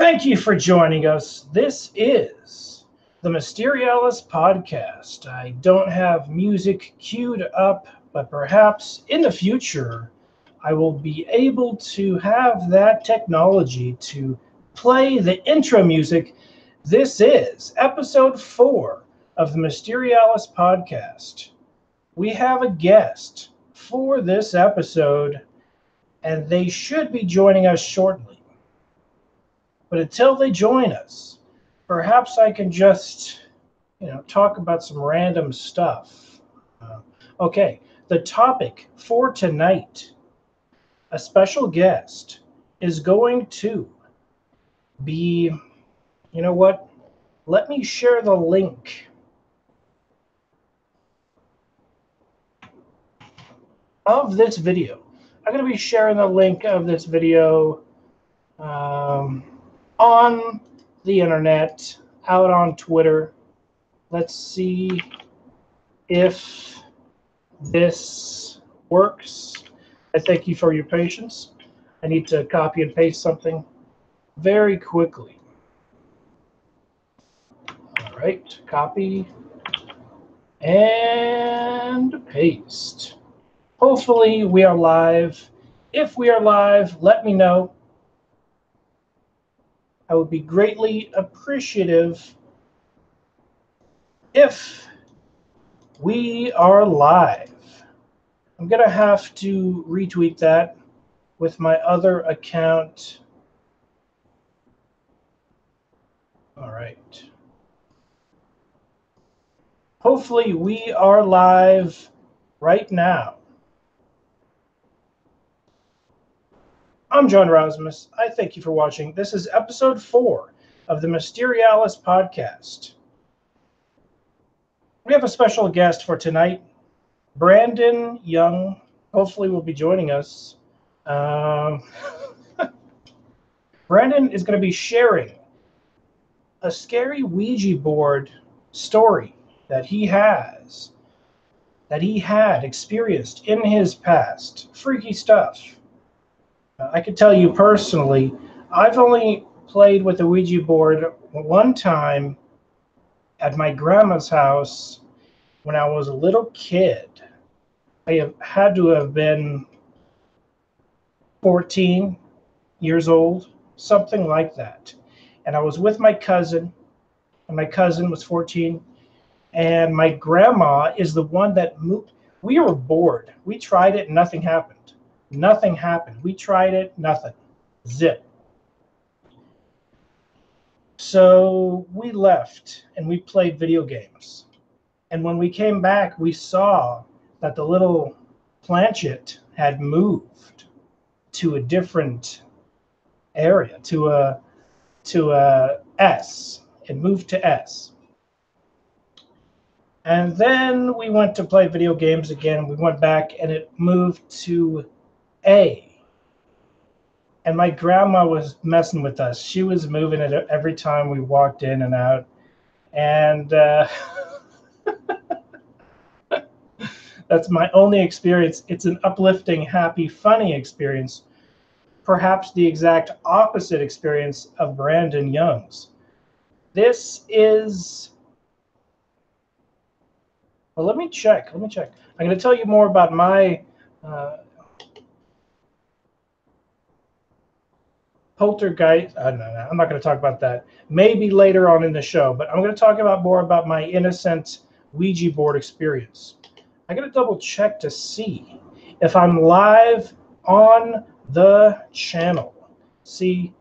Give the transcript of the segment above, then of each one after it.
Thank you for joining us. This is the Mysterialis podcast. I don't have music queued up, but perhaps in the future I will be able to have that technology to play the intro music. This is episode 4 of the Mysterialis podcast. We have a guest for this episode, and they should be joining us shortly. But until they join us, perhaps I can just, talk about some random stuff. Okay, the topic for tonight, a special guest is going to be, you know what? Let me share the link of this video. I'm going to be sharing the link of this video on the internet, out on Twitter. Let's see if this works. I thank you for your patience. I need to copy and paste something very quickly. All right, copy and paste. Hopefully we are live. If we are live, let me know. I would be greatly appreciative if we are live. I'm going to have to retweet that with my other account. All right. Hopefully we are live right now. I'm John Razimus. I thank you for watching. This is episode 4 of the Mysterialis podcast. We have a special guest for tonight, Brandon Young. Hopefully will be joining us. Brandon is going to be sharing a scary Ouija board story that he had experienced in his past. Freaky stuff. I can tell you personally, I've only played with the Ouija board one time at my grandma's house when I was a little kid. I have had to have been 14 years old, something like that. And I was with my cousin, and my cousin was 14, and my grandma is the one that moved. We were bored. We tried it, and nothing happened. Nothing happened. We tried it, nothing. Zip. So we left and we played video games. And when we came back, we saw that the little planchet had moved to a different area, to a S. It moved to S. And then we went to play video games again. We went back and it moved to A. And my grandma was messing with us. She was moving it every time we walked in and out. And that's my only experience. It's an uplifting, happy, funny experience. Perhaps the exact opposite experience of Brandon Young's. This is... Well, let me check. I'm going to tell you more about my... poltergeist. No, I'm not going to talk about that. Maybe later on in the show, but I'm going to talk more about my innocent Ouija board experience. I got to double check to see if I'm live on the channel. See,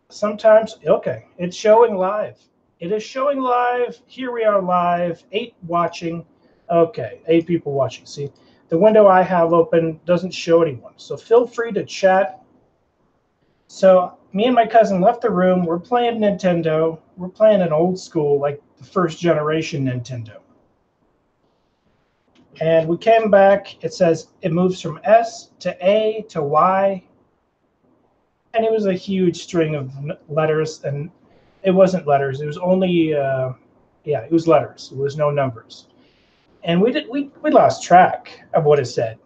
sometimes, okay, it's showing live. It is showing live. Here we are live, 8 watching. Okay, 8 people watching. See, the window I have open doesn't show anyone. So feel free to chat. So me and my cousin left the room. We're playing Nintendo. We're playing an old school, like the first generation Nintendo. And we came back. It says it moves from S to A to Y. And it was a huge string of letters. And it wasn't letters. It was only, it was letters. It was no numbers. And we lost track of what it said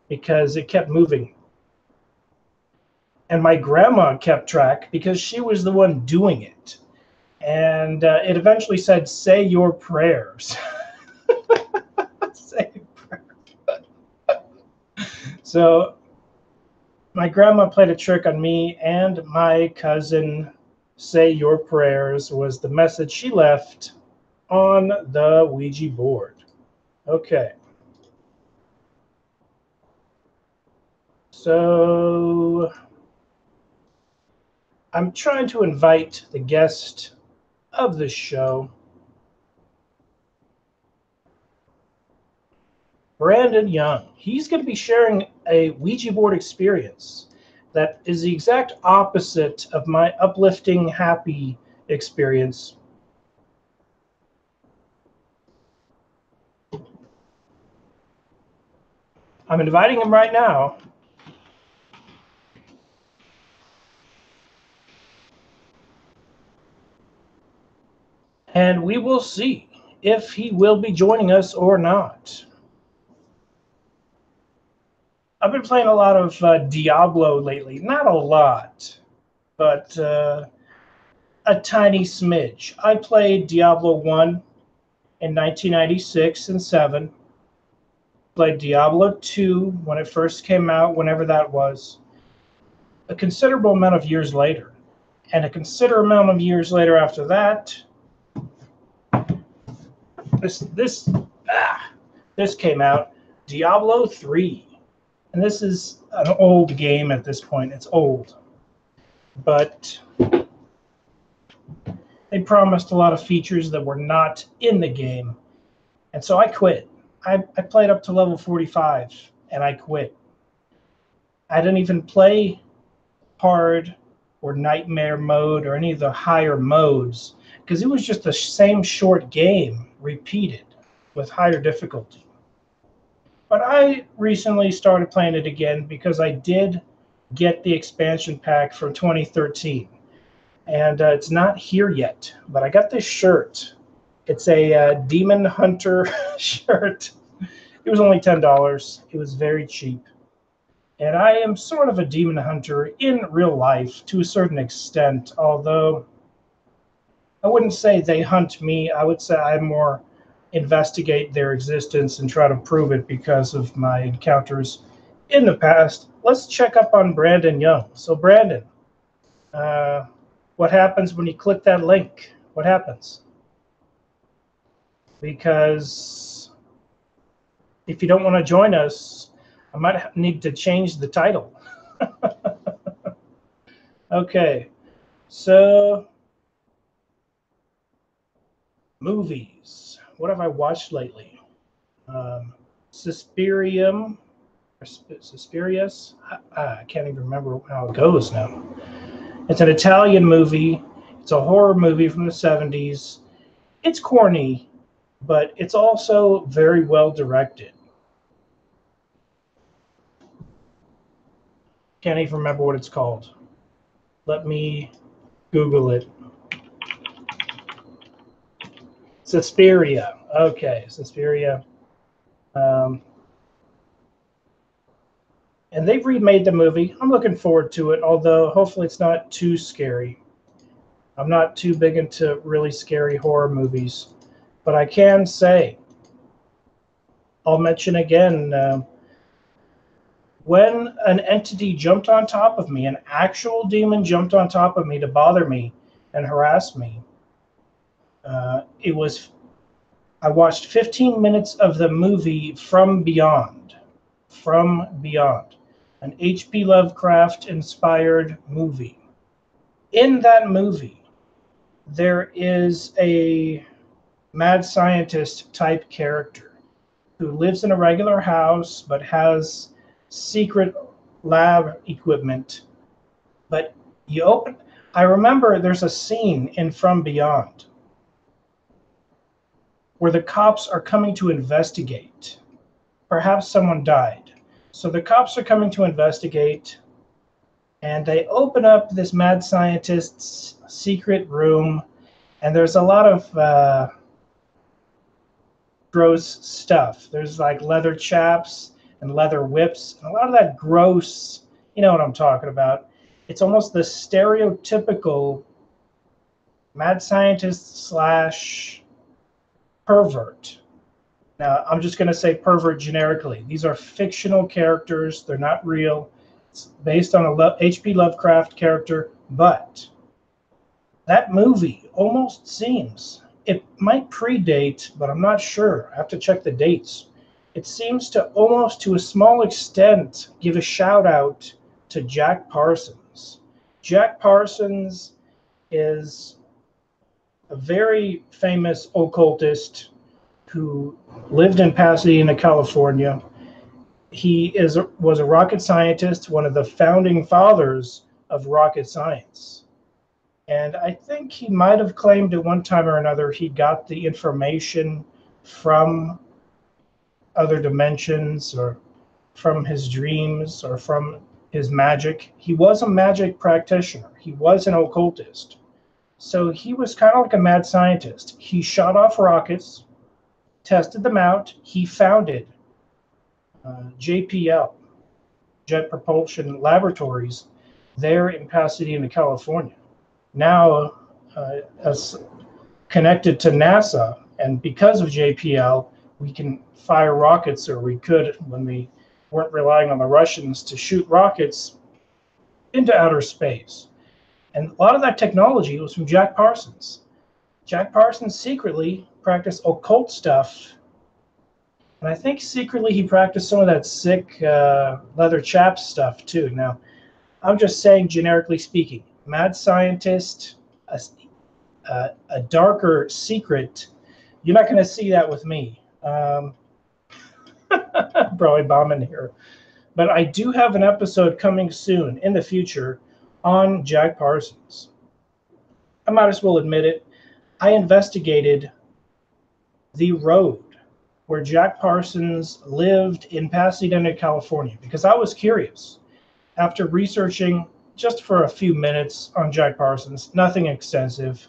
because it kept moving. And my grandma kept track because she was the one doing it. And it eventually said, "Say your prayers." Say your prayers. So my grandma played a trick on me and my cousin. "Say your prayers" was the message she left on the Ouija board. Okay. So I'm trying to invite the guest of the show, Brandon Young. He's going to be sharing a Ouija board experience that is the exact opposite of my uplifting, happy experience. I'm inviting him right now. And we will see if he will be joining us or not. I've been playing a lot of Diablo lately. Not a lot, but a tiny smidge. I played Diablo 1 in 1996 and 7. Played Diablo 2 when it first came out, whenever that was. A considerable amount of years later. And a considerable amount of years later after that, this came out, Diablo 3. And this is an old game at this point. It's old. But they promised a lot of features that were not in the game. And so I quit. I played up to level 45, and I quit. I didn't even play hard or nightmare mode or any of the higher modes, because it was just the same short game repeated with higher difficulty. But I recently started playing it again because I did get the expansion pack from 2013. And it's not here yet, but I got this shirt. It's a Demon Hunter shirt. It was only $10. It was very cheap. And I am sort of a demon hunter in real life to a certain extent, although I wouldn't say they hunt me. I would say I more investigate their existence and try to prove it because of my encounters in the past. Let's check up on Brandon Young. So Brandon, what happens when you click that link? What happens? Because if you don't want to join us, I might need to change the title. Okay, so movies. What have I watched lately? Suspirium, or Suspirius? I can't even remember how it goes now. It's an Italian movie. It's a horror movie from the 70s. It's corny, but it's also very well directed. Can't even remember what it's called. Let me Google it. Suspiria. Okay, Suspiria. And they've remade the movie. I'm looking forward to it, although hopefully it's not too scary. I'm not too big into really scary horror movies. But I can say, I'll mention again, when an entity jumped on top of me, an actual demon jumped on top of me to bother me and harass me, I watched 15 minutes of the movie From Beyond. From Beyond, an H.P. Lovecraft-inspired movie. In that movie, there is a mad scientist type character who lives in a regular house but has secret lab equipment. But I remember there's a scene in From Beyond where the cops are coming to investigate. Perhaps someone died. So the cops are coming to investigate, and they open up this mad scientist's secret room, and there's a lot of gross stuff. There's like leather chaps and leather whips, and a lot of that gross, you know what I'm talking about. It's almost the stereotypical mad scientist slash pervert. Now, I'm just going to say pervert generically. These are fictional characters. They're not real. It's based on a H.P. Lovecraft character, but that movie almost seems, it might predate, but I'm not sure. I have to check the dates. It seems to almost, to a small extent, give a shout out to Jack Parsons. Jack Parsons is a very famous occultist who lived in Pasadena, California. He was a rocket scientist, one of the founding fathers of rocket science. And I think he might have claimed at one time or another he got the information from other dimensions or from his dreams or from his magic. He was a magic practitioner. He was an occultist. So he was kind of like a mad scientist. He shot off rockets, tested them out. He founded JPL, Jet Propulsion Laboratories, there in Pasadena, California. Now connected to NASA, and because of JPL, we can fire rockets, or we could when we weren't relying on the Russians to shoot rockets into outer space. And a lot of that technology was from Jack Parsons. Jack Parsons secretly practiced occult stuff, and I think secretly he practiced some of that sick leather chaps stuff too. Now, I'm just saying, generically speaking, mad scientist, a darker secret, you're not going to see that with me. Probably bombing here. But I do have an episode coming soon in the future on Jack Parsons. I might as well admit it. I investigated the road where Jack Parsons lived in Pasadena, California, because I was curious. After researching just for a few minutes on Jack Parsons, nothing extensive,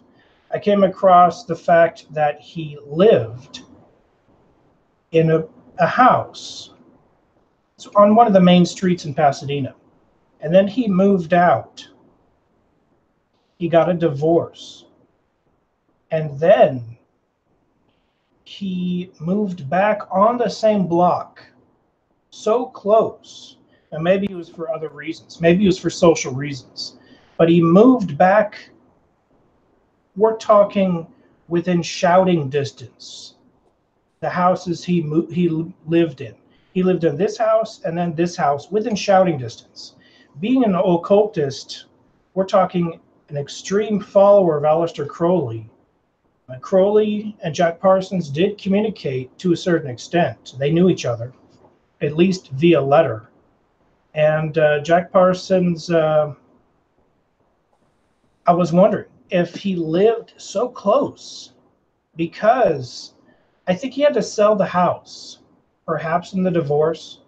I came across the fact that he lived in a house on one of the main streets in Pasadena. And then he moved out. He got a divorce. And then he moved back on the same block, so close. And maybe it was for other reasons. Maybe it was for social reasons. But he moved back, we're talking within shouting distance. The houses he lived in. He lived in this house and then this house within shouting distance. Being an occultist, we're talking an extreme follower of Aleister Crowley. Crowley and Jack Parsons did communicate to a certain extent. They knew each other, at least via letter. And Jack Parsons, I was wondering if he lived so close, because I think he had to sell the house, perhaps in the divorce.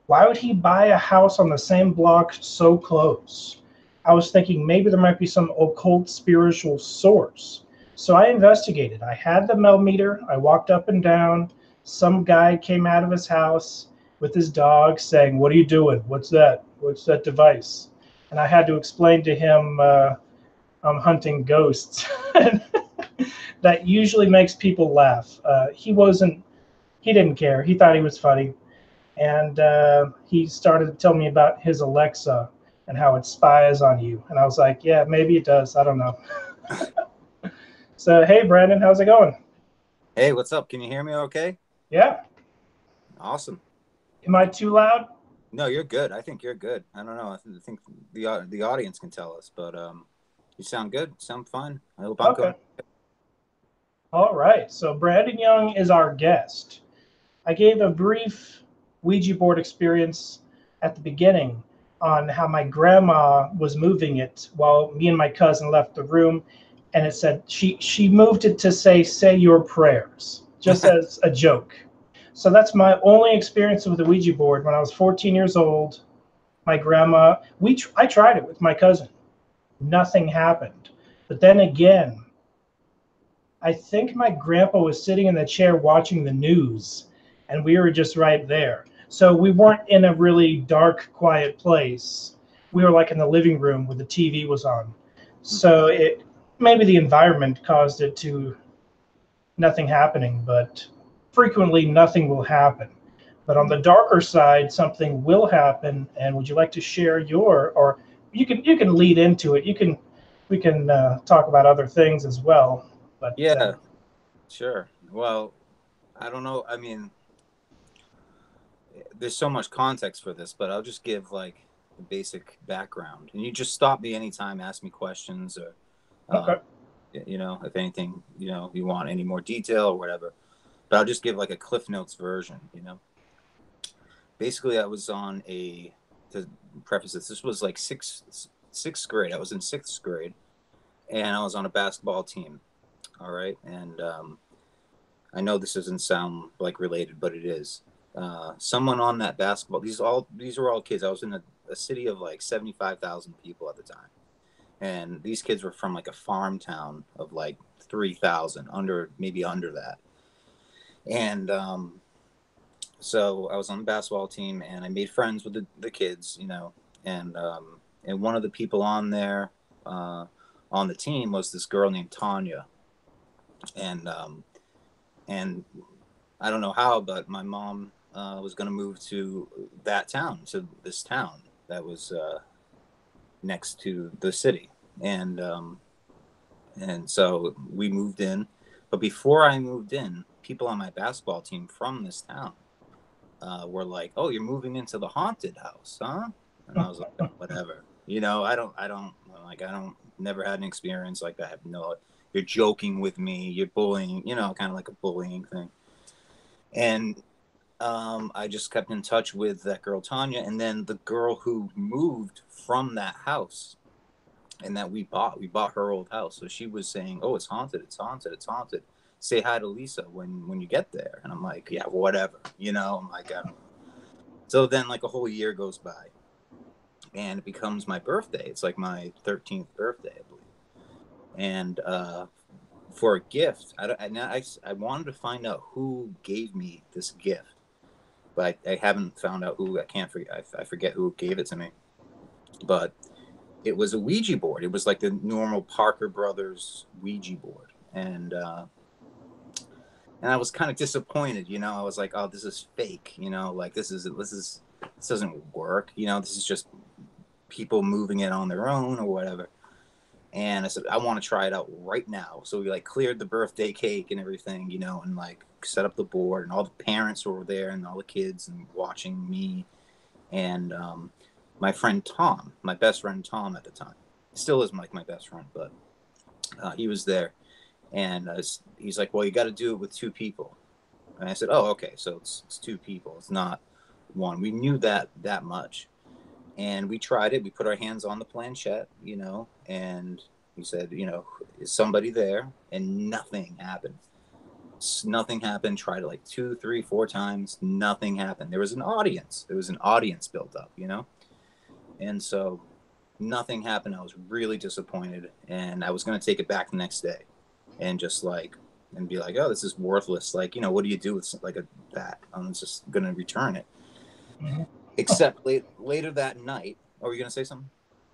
Why would he buy a house on the same block so close? I was thinking maybe there might be some occult spiritual source. So I investigated. I had the millimeter. I walked up and down. Some guy came out of his house with his dog saying, "What are you doing? What's that? What's that device?" And I had to explain to him, I'm hunting ghosts. That usually makes people laugh. He didn't care. He thought he was funny. And he started to tell me about his Alexa and how it spies on you. And I was like, yeah, maybe it does. I don't know. So, hey, Brandon, how's it going? Hey, what's up? Can you hear me okay? Yeah. Awesome. Am I too loud? No, you're good. I think you're good. I don't know. I think the audience can tell us, but you sound good. Sound fine. I hope I'm going. All right. So Brandon Young is our guest. I gave a brief Ouija board experience at the beginning on how my grandma was moving it while me and my cousin left the room. And it said she moved it to say your prayers, just as a joke. So that's my only experience with the Ouija board. When I was 14 years old, my grandma, I tried it with my cousin. Nothing happened. But then again, I think my grandpa was sitting in the chair watching the news, and we were just right there. So we weren't in a really dark, quiet place. we were like in the living room where the TV was on. So it maybe the environment caused it to nothing happening, but frequently nothing will happen. But on the darker side, something will happen. And would you like to share your, or you can lead into it. We can talk about other things as well. But Yeah, sure. Well, I don't know. I mean, there's so much context for this, but I'll just give like the basic background, and you just stop me anytime, ask me questions, or okay, if anything, you want any more detail or whatever. But I'll just give like a Cliff Notes version. Basically, I was on to preface this was like sixth grade. I was in sixth grade, and I was on a basketball team. All right, and I know this doesn't sound like related, but it is. Someone on that basketball. These were all kids. I was in a city of like 75,000 people at the time, and these kids were from like a farm town of like 3,000, maybe under that. And so I was on the basketball team, and I made friends with the kids, and one of the people on there on the team was this girl named Tanya, and I don't know how, but my mom was going to move to this town that was next to the city, and so we moved in. But before I moved in, people on my basketball team from this town were like, "Oh, you're moving into the haunted house, huh?" And I was like, oh, "Whatever, I don't never had an experience like that. I have no. You're joking with me. You're bullying, kind of like a bullying thing." And I just kept in touch with that girl Tanya, and then the girl who moved from that house, and that we bought her old house. So she was saying, "Oh, it's haunted. It's haunted. It's haunted. Say hi to Lisa when you get there." And I'm like, "Yeah, whatever." I'm like, I don't know. So then like a whole year goes by, and it becomes my birthday. It's like my 13th birthday, I believe. And for a gift, I wanted to find out who gave me this gift, but I haven't found out who. I forget who gave it to me, but it was a Ouija board. It was like the normal Parker Brothers Ouija board, and I was kind of disappointed. I was like, "Oh, this is fake." Like this doesn't work. This is just people moving it on their own or whatever. And I said, I want to try it out right now. So we like cleared the birthday cake and everything, and like set up the board, and all the parents were there and all the kids and watching me. And my friend Tom, my best friend Tom at the time, still is like my best friend, but he was there. And he's like, "Well, you got to do it with two people." And I said, "Oh, okay. So it's two people. It's not one." We knew that much. And we tried it. We put our hands on the planchette, and we said, "Is somebody there?" And nothing happened. Nothing happened. Tried it like 2, 3, 4 times. Nothing happened. There was an audience. There was an audience built up, And so nothing happened. I was really disappointed. And I was going to take it back the next day and just and be like, "Oh, this is worthless. Like, what do you do with like that? I'm just going to return it." mm-hmm. Except later that night. Oh, were you going to say something?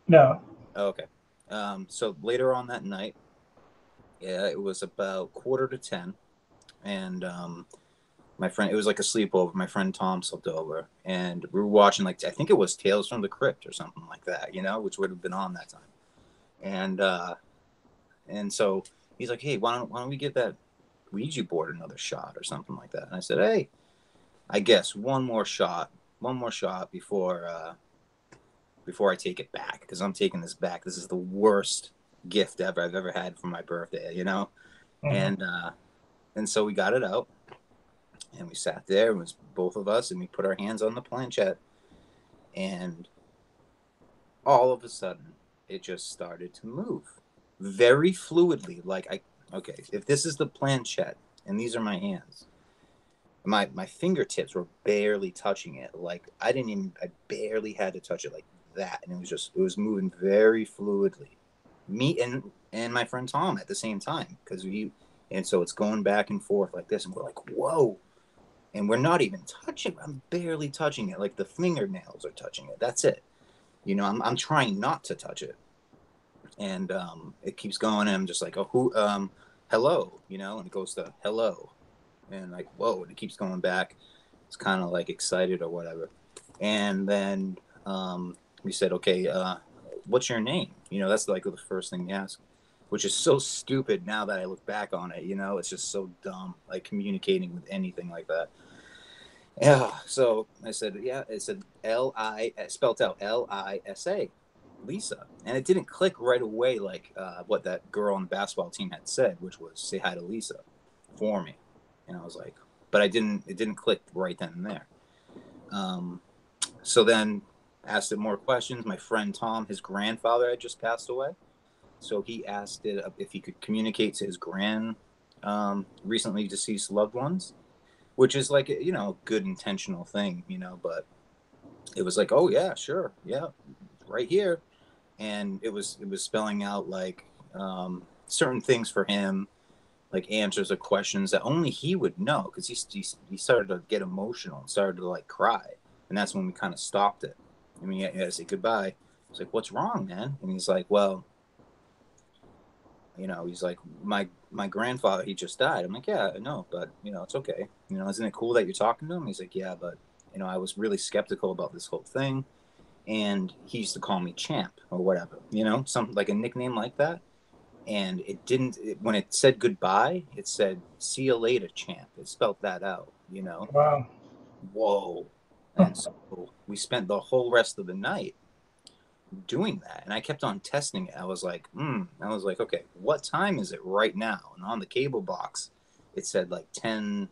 No. Oh, okay. So later on that night, yeah, it was about 9:45, and my friend, it was like a sleepover. My friend Tom slept over, and we were watching I think it was Tales from the Crypt or something like that, which would have been on that time. And so he's like, "Hey, why don't we give that Ouija board another shot or something like that?" And I said, "Hey, I guess one more shot before I take it back, because I'm taking this back. This is the worst gift I've ever had for my birthday, Mm-hmm. And so we got it out, and we sat there. It was both of us, and we put our hands on the planchette, and all of a sudden, it just started to move very fluidly. Okay, if this is the planchette and these are my hands, my fingertips were barely touching it. Like I barely had to touch it like that, and it was moving very fluidly. Me and my friend Tom at the same time, and so it's going back and forth like this, and we're like, "Whoa!" And we're not even touching. I'm barely touching it. Like the fingernails are touching it. That's it. You know, I'm trying not to touch it. And it keeps going, and I'm just like, oh, who, hello, you know, and it goes to hello. And like, whoa, and it keeps going back. It's kind of like excited or whatever. And then we said, okay, what's your name? You know, that's like the first thing you ask, which is so stupid now that I look back on it. You know, it's just so dumb, like communicating with anything like that. Yeah. So I said, yeah, it said spelled out Lisa, Lisa. And it didn't click right away like what that girl on the basketball team had said, which was say hi to Lisa for me. And I was like, but it didn't click right then and there. So then asked it more questions. My friend Tom, his grandfather had just passed away. So he asked it if he could communicate to his recently deceased loved ones, which is like, you know, a good intentional thing, you know, but it was like, oh yeah, sure. Yeah. Right here. And it was spelling out like certain things for him, like answers of questions that only he would know, because he started to get emotional and started to like cry, and that's when we kind of stopped it. I mean, he had to say goodbye. I was like, "What's wrong, man?" And he's like, "Well, you know," he's like, my grandfather, he just died." I'm like, "Yeah, I know, but you know, it's okay. You know, isn't it cool that you're talking to him?" He's like, "Yeah, but you know, I was really skeptical about this whole thing, and he used to call me Champ or whatever, you know, something like a nickname like that." And when it said goodbye, it said see you later, Champ. It spelled that out, you know. Wow. Whoa. And so we spent the whole rest of the night doing that, and I kept on testing it. I was like, okay, what time is it right now? And on the cable box it said like 10,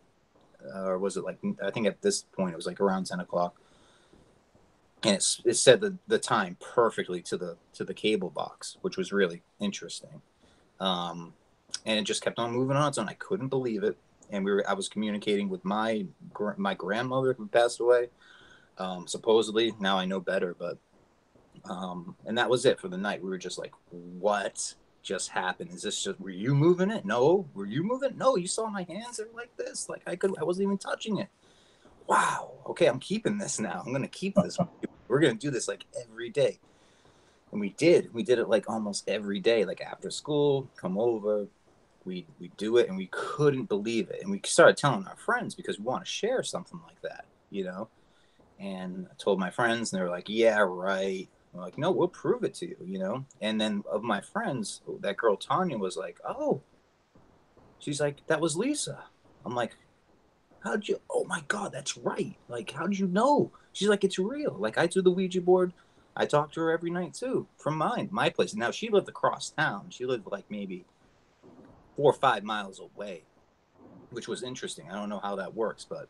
or was it like, I think at this point it was like around 10 o'clock, and it said the time perfectly to the cable box, which was really interesting. um and it just kept on moving on its own. I couldn't believe it. And I was communicating with my grandmother who passed away, supposedly. Now I know better, but and that was it for the night. We were just like, what just happened? Is this just, were you moving it? No. Were you moving? No, you saw my hands are like this, like I wasn't even touching it. Wow, okay, I'm keeping this now. I'm gonna keep this. We're gonna do this like every day. And we did it like almost every day, like after school, come over, we do it. And we couldn't believe it, and we started telling our friends because we want to share something like that, you know. And I told my friends, and they were like, yeah, right. I'm like, no, we'll prove it to you, you know. And then of my friends, that girl Tanya was like, oh, she's like, that was Lisa. I'm like, how'd you, oh my god, that's right, like how'd you know? She's like, it's real, like I do the Ouija board. I talk to her every night too, from my place. Now she lived across town. She lived like maybe 4 or 5 miles away, which was interesting. I don't know how that works, but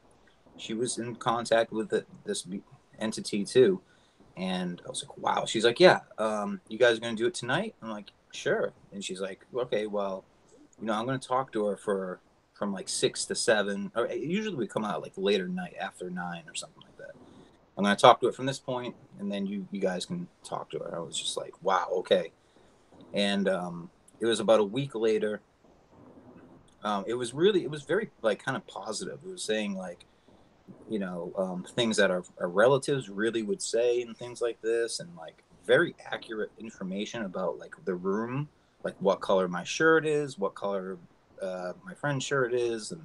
she was in contact with this entity too. And I was like, wow. She's like, yeah, you guys are going to do it tonight? I'm like, sure. And she's like, okay, well, you know, I'm going to talk to her from like 6 to 7. Or usually we come out like later night, after 9 or something like that. I'm going to talk to her from this point, and then you guys can talk to her. I was just like, wow, okay. And it was about a week later. It was very like kind of positive. It was saying like, you know, things that our relatives really would say and things like this, and like very accurate information about like the room, like what color my shirt is, what color my friend's shirt is, and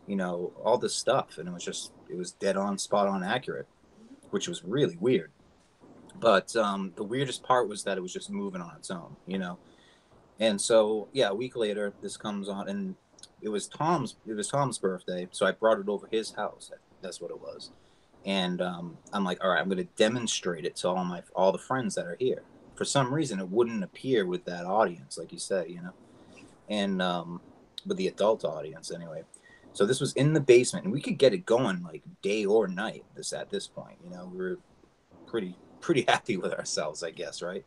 you know, all this stuff. And it was dead on, spot on accurate, which was really weird. But the weirdest part was that it was just moving on its own, you know. And so yeah, a week later this comes on, and it was Tom's birthday, so I brought it over his house. That's what it was. And I'm like, all right, I'm going to demonstrate it to all the friends that are here. For some reason, it wouldn't appear with that audience, like you said, you know, and with the adult audience anyway. So this was in the basement, and we could get it going like day or night. At this point, you know, we were pretty happy with ourselves, I guess, right?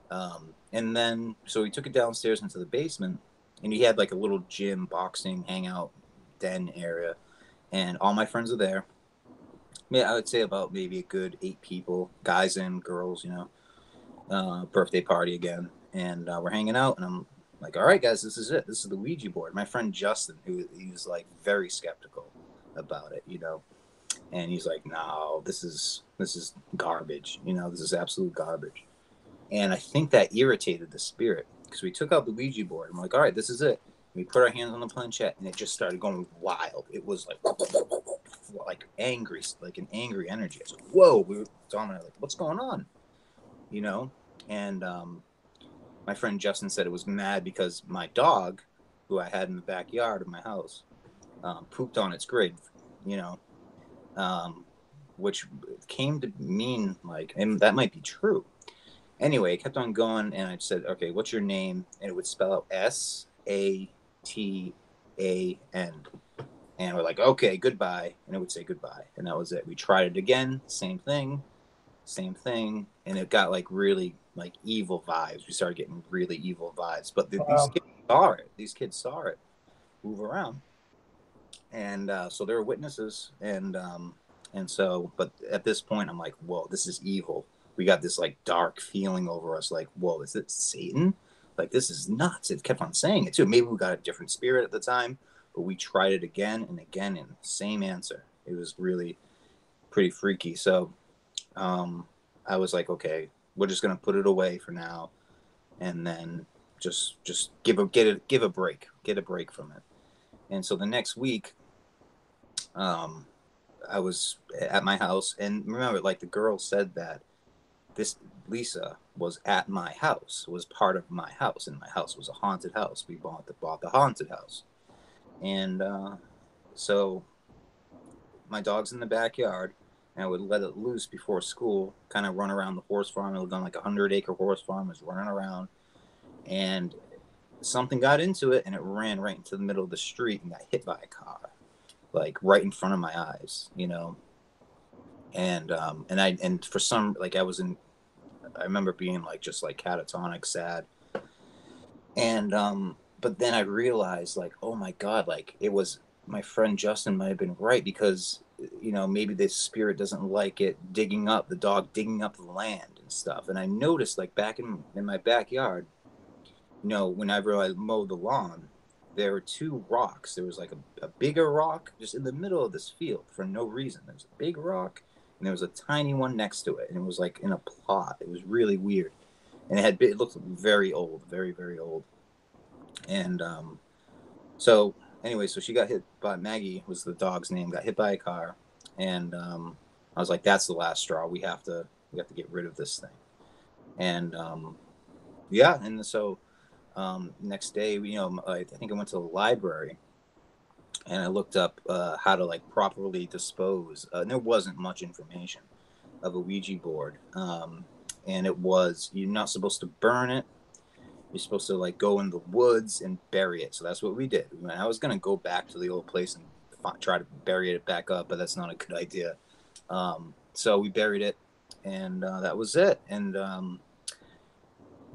And then so we took it downstairs into the basement, and he had like a little gym, boxing, hangout, den area, and all my friends are there. Yeah, I would say about maybe a good 8 people, guys and girls, you know. Birthday party again, and we're hanging out, and I'm like, all right, guys, this is it. This is the Ouija board. My friend Justin, he was like very skeptical about it, you know, And he's like, no, this is garbage. You know, this is absolute garbage. And I think that irritated the spirit, because we took out the Ouija board. I'm like, all right, this is it. And we put our hands on the planchette, and it just started going wild. It was like angry, like an angry energy. I was like, whoa. We were Dominic, like, what's going on? You know? And my friend Justin said it was mad because my dog, who I had in the backyard of my house, pooped on its grave, you know, which came to mean like, and that might be true. Anyway, it kept on going, and I said, okay, what's your name? And it would spell out Satan. And we're like, okay, goodbye. And it would say goodbye. And that was it. We tried it again, same thing. And it got like really like evil vibes. We started getting really evil vibes. But these kids saw it. These kids saw it move around. And so there were witnesses. And so, but at this point, I'm like, whoa, this is evil. We got this like dark feeling over us, like, whoa, is it Satan? Like, this is nuts. It kept on saying it too. Maybe we got a different spirit at the time, but we tried it again and again, and same answer. It was really pretty freaky. So I was like, okay, we're just gonna put it away for now, and then just give a break from it. And so the next week, I was at my house, and remember, like the girl said that this Lisa was at my house, was part of my house, and my house was a haunted house. We bought the haunted house, and so my dog's in the backyard, and I would let it loose before school, kind of run around the horse farm. It lived on like 100-acre horse farm. It was running around, and something got into it, and it ran right into the middle of the street and got hit by a car, like right in front of my eyes, you know. And for some, like I remember being like just like catatonic, sad, and but then I realized like, oh my god, like it was my friend Justin might have been right, because you know maybe this spirit doesn't like it digging up the dog digging up the land and stuff. And I noticed like back in my backyard, you know, whenever I mowed the lawn, there were two rocks. There was like a bigger rock just in the middle of this field for no reason. There was a big rock, and there was a tiny one next to it, and it was like in a plot. It was really weird, and it looked very old, very very old. And so anyway, so she got hit by Maggie, was the dog's name, got hit by a car, and I was like, that's the last straw. We have to get rid of this thing. And yeah, and so next day, you know, I think I went to the library, and I looked up how to like properly dispose. And there wasn't much information of a Ouija board, and it was, you're not supposed to burn it. You're supposed to like go in the woods and bury it. So that's what we did. I mean, I was gonna go back to the old place and try to bury it back up, but that's not a good idea. So we buried it, and that was it. And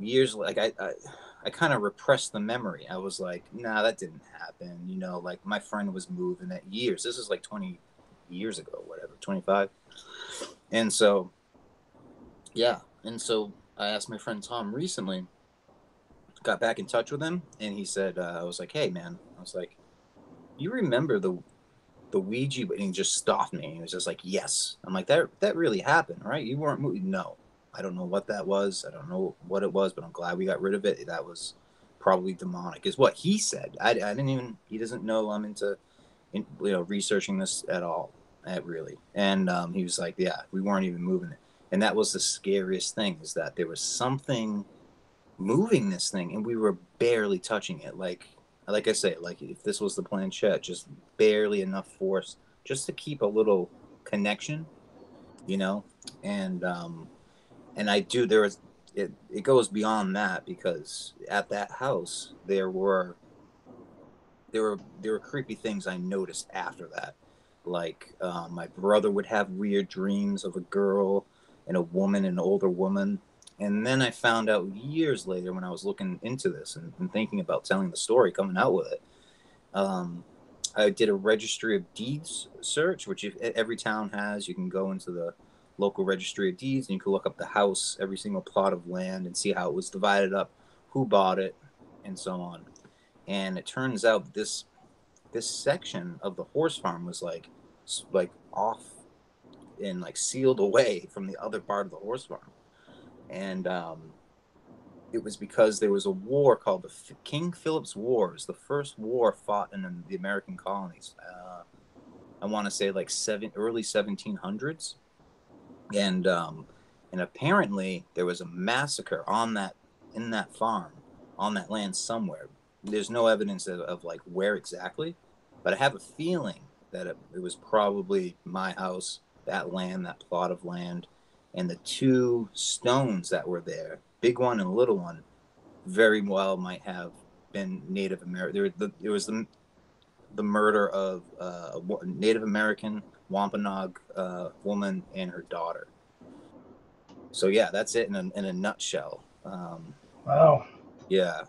years like I kind of repressed the memory. I was like, nah, that didn't happen. You know, like my friend was moving at years. This is like 20 years ago, whatever, 25. And so, yeah. And so I asked my friend Tom recently, got back in touch with him, and he said, I was like, hey man, I was like, you remember the Ouija? And he just stopped me. He was just like, yes. I'm like, that really happened, right? You weren't moving. No, I don't know what that was. I don't know what it was, but I'm glad we got rid of it. That was probably demonic, is what he said. I didn't even. He doesn't know I'm into, you know, researching this at all, really. And he was like, yeah, we weren't even moving it. And that was the scariest thing, is that there was something moving this thing, and we were barely touching it. Like I say, like if this was the planchette, just barely enough force just to keep a little connection, you know. And I do, there was, it goes beyond that, because at that house there were creepy things I noticed after that. Like my brother would have weird dreams of a girl and a woman, an older woman. And then I found out years later, when I was looking into this and thinking about telling the story, coming out with it, I did a registry of deeds search, which every town has. You can go into the local registry of deeds, and you can look up the house, every single plot of land, and see how it was divided up, who bought it, and so on. And it turns out this section of the horse farm was like off and like sealed away from the other part of the horse farm. And it was because there was a war called the King Philip's War. It was the first war fought in the American colonies. I want to say like early 1700s, and apparently there was a massacre in that farm on that land somewhere. There's no evidence of like where exactly, but I have a feeling that it was probably my house, that land, that plot of land, and the two stones that were there, big one and little one, very well might have been Native American. There was the murder of a Native American Wampanoag woman and her daughter. So yeah, that's it in a nutshell. Wow. Yeah.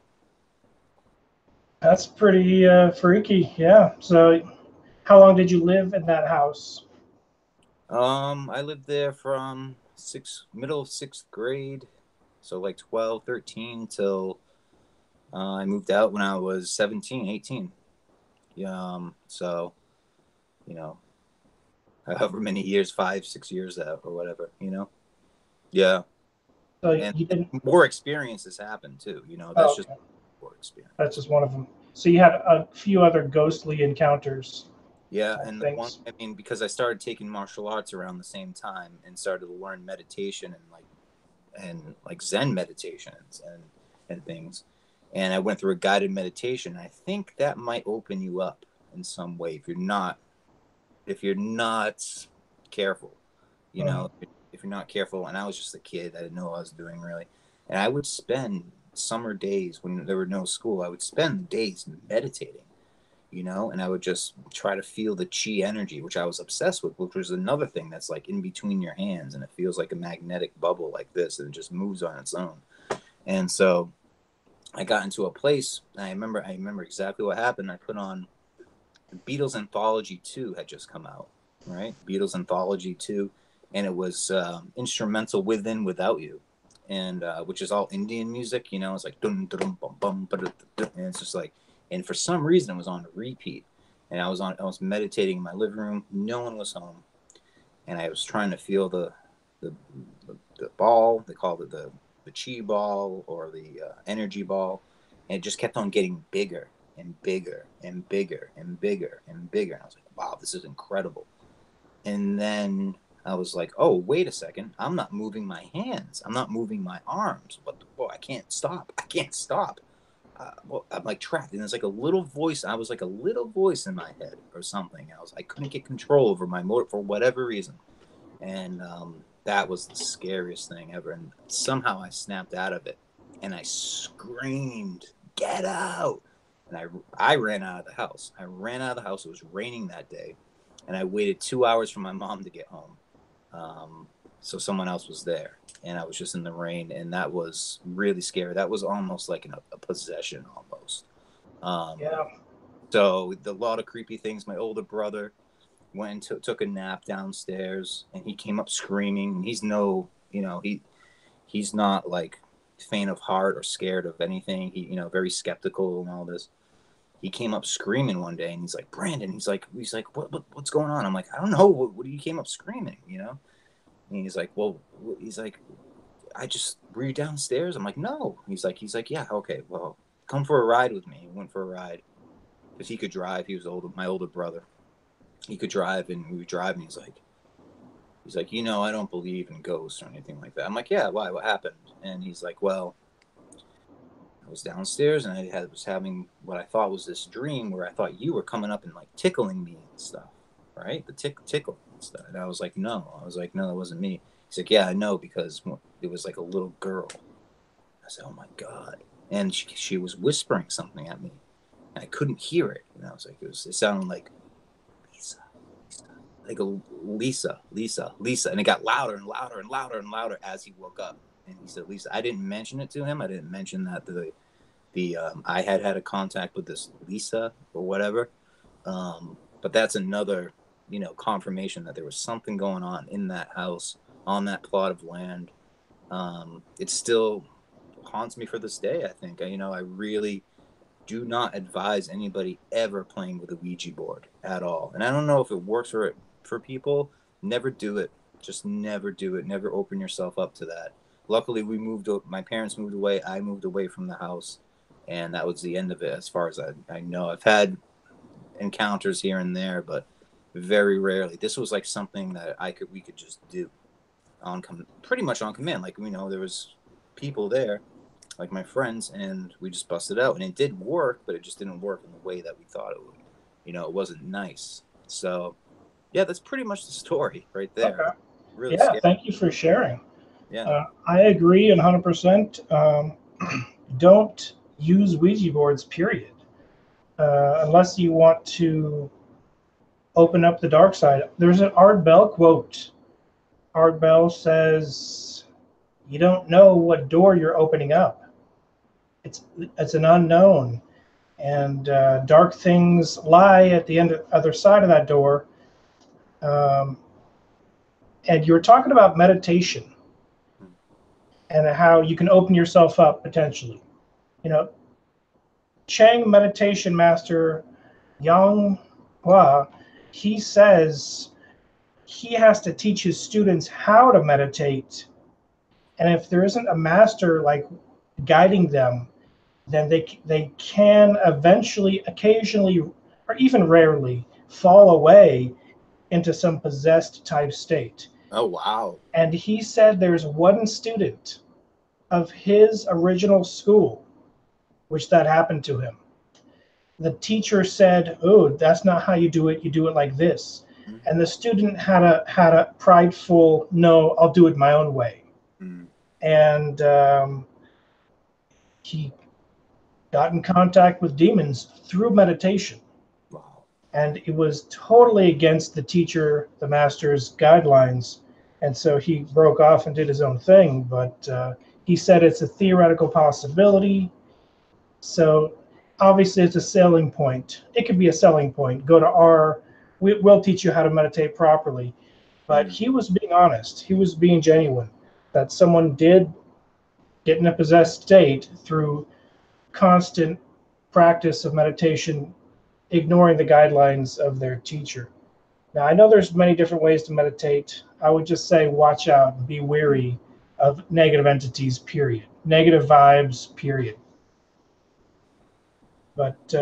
That's pretty freaky. Yeah. So, how long did you live in that house? I lived there from middle of sixth grade, so like 12, 13 till I moved out when I was 17, 18. So, you know, however many years, 5, 6 years out or whatever, Yeah. So And you didn't. more experiences happen too, that's Oh, just okay. more experience. That's just one of them. So you had a few other ghostly encounters. Yeah, Type and things. because I started taking martial arts around the same time and started to learn meditation and like Zen meditations and things. And I went through a guided meditation. I think that might open you up in some way if you're not careful, if you're not careful. And I was just a kid. I didn't know what I was doing really. And I would spend summer days when there were no school, I would spend days meditating, and I would just try to feel the chi energy, which I was obsessed with, which was another thing that's like in between your hands and it feels like a magnetic bubble like this and it just moves on its own. And so I got into a place. I remember exactly what happened. I put on the Beatles Anthology 2 had just come out, right? Beatles Anthology 2, and it was instrumental Within Without You, and which is all Indian music, it's like dun, dun, bum, bum, and it's just like, and for some reason it was on repeat, and I was meditating in my living room. No one was home, and I was trying to feel the, the ball. They called it the chi ball or the energy ball, and it just kept on getting bigger and bigger and bigger and bigger and bigger. And I was like, wow, this is incredible. And then I was like, oh, wait a second. I'm not moving my hands. I'm not moving my arms. But I can't stop. I can't stop. I'm like trapped. And there's like a little voice. I was like a little voice in my head or something. I couldn't get control over my motor for whatever reason. And that was the scariest thing ever. And somehow I snapped out of it. And I screamed, get out. And I ran out of the house. I ran out of the house. It was raining that day. And I waited 2 hours for my mom to get home. So someone else was there. And I was just in the rain. And that was really scary. That was almost like a possession almost. Yeah. So a lot of creepy things. My older brother went and took a nap downstairs. And he came up screaming. And he's not like faint of heart or scared of anything. He, very skeptical and all this. He came up screaming one day and he's like, Brandon, he's like, what's going on? I'm like, I don't know. What you came up screaming, And he's like, were you downstairs? I'm like, no. He's like, yeah, okay, well, come for a ride with me. He went for a ride because he could drive. He was my older brother. He could drive, and we were driving. He's like, I don't believe in ghosts or anything like that. I'm like, yeah, why? What happened? And he's like, well, I was downstairs and I was having what I thought was this dream where I thought you were coming up and like tickling me and stuff, right? The tickle and stuff. And I was like, no, that wasn't me. He's like, yeah, I know, because it was like a little girl. I said, oh my God. And she was whispering something at me and I couldn't hear it. And I was like, it sounded like Lisa, like a Lisa. And it got louder and louder and louder and louder as he woke up. And he said, Lisa. I didn't mention it to him. I didn't mention that I had a contact with this Lisa or whatever. But that's another, confirmation that there was something going on in that house on that plot of land. It still haunts me for this day. I think, I really do not advise anybody ever playing with a Ouija board at all. And I don't know if it works for people. Never do it. Just never do it. Never open yourself up to that. Luckily, my parents moved away. I moved away from the house, and that was the end of it as far as I know. I've had encounters here and there, but very rarely. This was like something that we could just do pretty much on command. Like, there was people there, like my friends, and we just busted out, and it did work, but it just didn't work in the way that we thought it would. It wasn't nice. So yeah, that's pretty much the story right there. Okay. Really Yeah, scary. thank you for sharing. Yeah. I agree 100%. Don't use Ouija boards, period. Unless you want to open up the dark side. There's an Art Bell quote. Art Bell says, "You don't know what door you're opening up. It's an unknown, and dark things lie at the other side of that door." And you're talking about meditation and how you can open yourself up potentially. Chang meditation master Yang Hua, he says he has to teach his students how to meditate. And if there isn't a master like guiding them, then they can eventually, occasionally, or even rarely fall away into some possessed type state. Oh, wow. And he said there's one student of his original school which that happened to him. The teacher said, "Oh, that's not how you do it. You do it like this." Mm. And the student had a prideful, "No, I'll do it my own way." Mm. And he got in contact with demons through meditation. Wow. And it was totally against the teacher, the master's guidelines. And so he broke off and did his own thing. But he said it's a theoretical possibility. So obviously it's a selling point. It could be a selling point. Go to we'll teach you how to meditate properly. But he was being honest. He was being genuine. That someone did get in a possessed state through constant practice of meditation, ignoring the guidelines of their teacher. Now, I know there's many different ways to meditate. I would just say watch out and be wary of negative entities, period. Negative vibes, period. But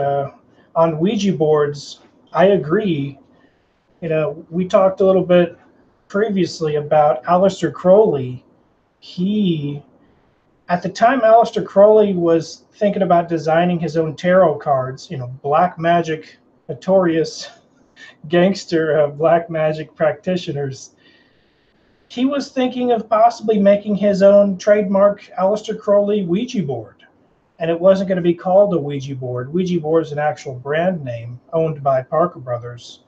on Ouija boards, I agree. We talked a little bit previously about Aleister Crowley. At the time, Aleister Crowley was thinking about designing his own tarot cards, black magic, notorious gangster of black magic practitioners. He was thinking of possibly making his own trademark Aleister Crowley Ouija board. And it wasn't going to be called a Ouija board. Ouija board is an actual brand name owned by Parker Brothers.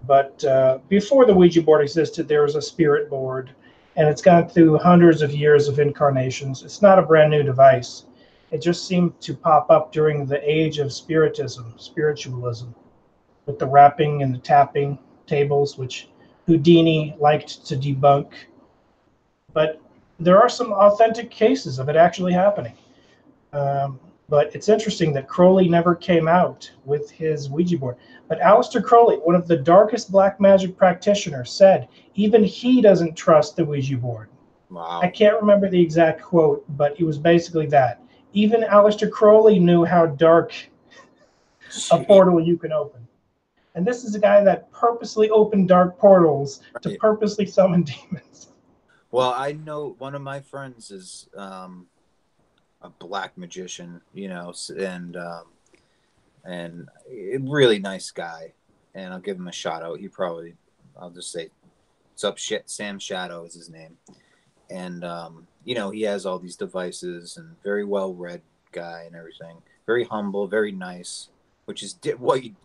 But before the Ouija board existed, there was a spirit board, and it's gone through hundreds of years of incarnations. It's not a brand new device. It just seemed to pop up during the age of spiritualism, with the rapping and the tapping tables, which Houdini liked to debunk. But there are some authentic cases of it actually happening. But it's interesting that Crowley never came out with his Ouija board. But Aleister Crowley, one of the darkest black magic practitioners, said even he doesn't trust the Ouija board. Wow. I can't remember the exact quote, but it was basically that. Even Aleister Crowley knew how dark a portal you can open. And this is a guy that purposely opened dark portals to purposely summon demons. Well, I know one of my friends is a black magician, and a really nice guy, and I'll give him a shout out. I'll just say, "What's up, shit?" Sam Shadow is his name, and he has all these devices and very well read guy and everything. Very humble, very nice, which is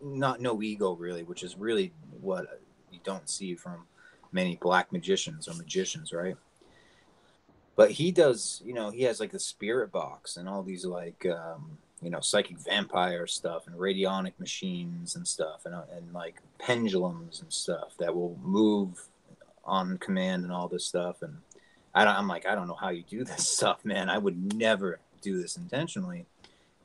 no ego really, which is really what you don't see from many black magicians or magicians, right? But he does, he has like the spirit box and all these like, psychic vampire stuff and radionic machines and stuff and like pendulums and stuff that will move on command and all this stuff. And I'm like, I don't know how you do this stuff, man. I would never do this intentionally.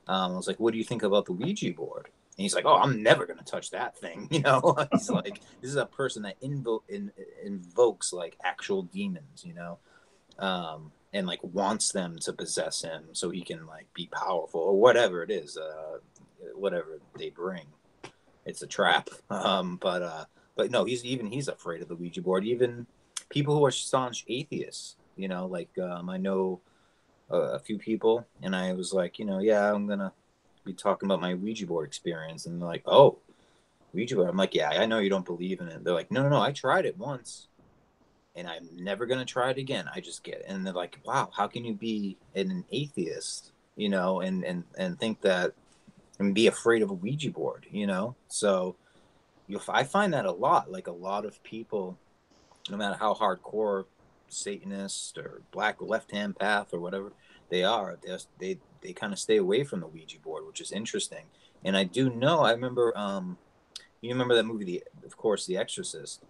I was like, what do you think about the Ouija board? And he's like, oh, I'm never going to touch that thing. You know, he's like, this is a person that invokes like actual demons, you know, and like wants them to possess him so he can like be powerful or whatever it is, whatever they bring. It's a trap. But no, he's afraid of the Ouija board. Even people who are staunch atheists, you know, like I know a few people, and I was like, you know, yeah, I'm gonna be talking about my Ouija board experience, and they're like, oh, Ouija board. I'm like, yeah, I know you don't believe in it. They're like, no, I tried it once, and I'm never gonna try it again. I just get it. And they're like, wow, how can you be an atheist, you know, and think that and be afraid of a Ouija board, you know? So I find that a lot. Like a lot of people, no matter how hardcore Satanist or black left hand path or whatever they are, they kind of stay away from the Ouija board, which is interesting. And I do know, I remember, you remember that movie, of course, The Exorcist,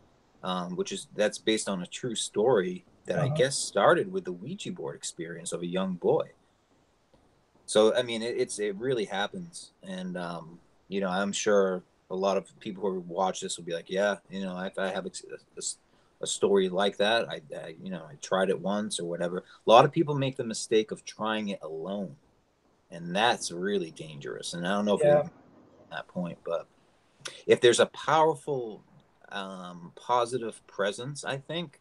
that's based on a true story that I guess started with the Ouija board experience of a young boy. So I mean, it really happens, and you know, I'm sure a lot of people who watch this will be like, yeah, you know, if I have a story like that, you know, I tried it once or whatever. A lot of people make the mistake of trying it alone, and that's really dangerous. And I don't know if we're Yeah. even at that point, but if there's a powerful, positive presence, I think,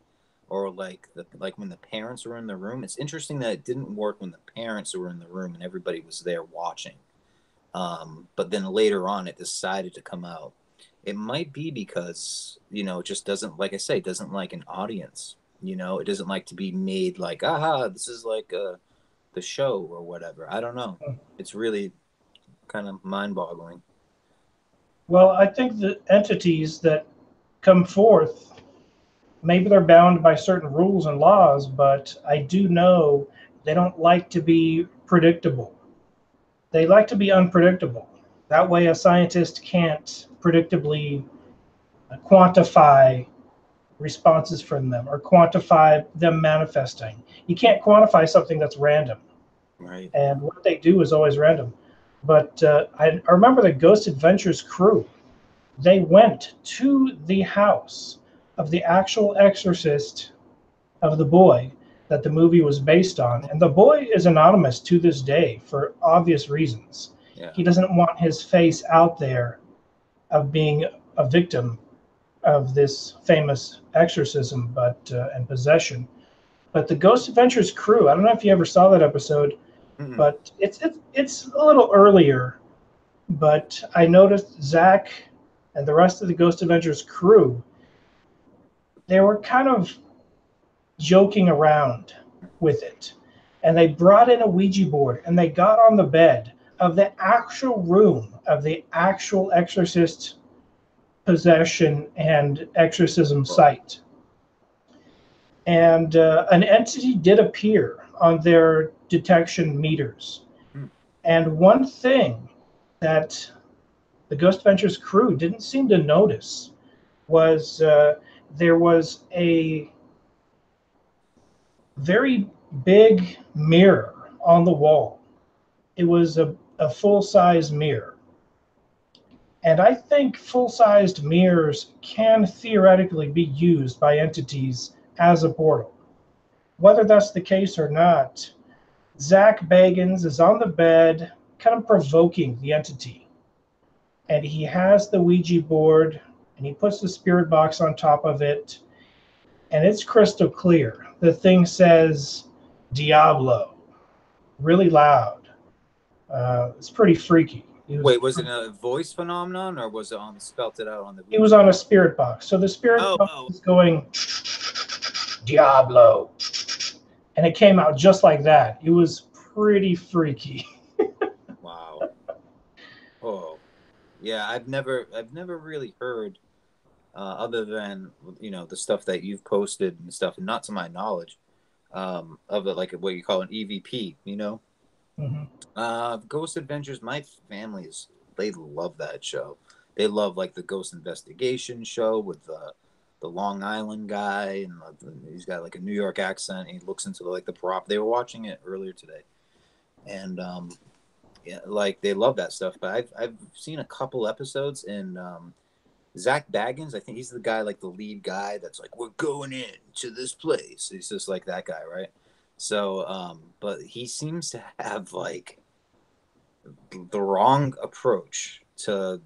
or like when the parents were in the room. It's interesting that it didn't work when the parents were in the room and everybody was there watching. But then later on, it decided to come out. It might be because, you know, it just doesn't, like I say, it doesn't like an audience. You know, it doesn't like to be made like, aha, this is like the show or whatever. I don't know. It's really kind of mind-boggling. Well, I think the entities that come forth, maybe they're bound by certain rules and laws, but I do know they don't like to be predictable. They like to be unpredictable. That way, a scientist can't predictably quantify responses from them or quantify them manifesting. You can't quantify something that's random, Right. and what they do is always random. But I remember the Ghost Adventures crew. They went to the house of the actual exorcist of the boy that the movie was based on. And the boy is anonymous to this day for obvious reasons. Yeah. He doesn't want his face out there of being a victim of this famous exorcism and possession. But the Ghost Adventures crew, I don't know if you ever saw that episode, Mm-mm. but it's a little earlier. But I noticed Zach and the rest of the Ghost Adventures crew, they were kind of joking around with it. And they brought in a Ouija board and they got on the bed of the actual room of the actual exorcist possession and exorcism site. And an entity did appear on their detection meters. Mm. And one thing that the Ghost Adventures crew didn't seem to notice was there was a very big mirror on the wall. It was a full-size mirror. And I think full-sized mirrors can theoretically be used by entities as a portal. Whether that's the case or not, Zach Bagans is on the bed, kind of provoking the entity. And he has the Ouija board, and he puts the spirit box on top of it, and it's crystal clear. The thing says Diablo, really loud. It's pretty freaky. Wait, was it a voice phenomenon or was it spelt it out on the It was Ouija? on a spirit box. So the spirit box Oh, is going Diablo, and it came out just like that. It was pretty freaky. wow. Oh, yeah. I've never really heard, other than, you know, the stuff that you've posted and stuff, and not to my knowledge, of it, like what you call an EVP. You know, Mhm. Ghost Adventures. My families, they love that show. They love like the Ghost Investigation show with the Long Island guy, and he's got like a New York accent. And he looks into like the prop. They were watching it earlier today, and Yeah, like they love that stuff. But I've seen a couple episodes, and Zach Baggins, I think he's the guy, like the lead guy that's like, we're going in to this place. He's just like that guy, right? So, but he seems to have like the wrong approach to,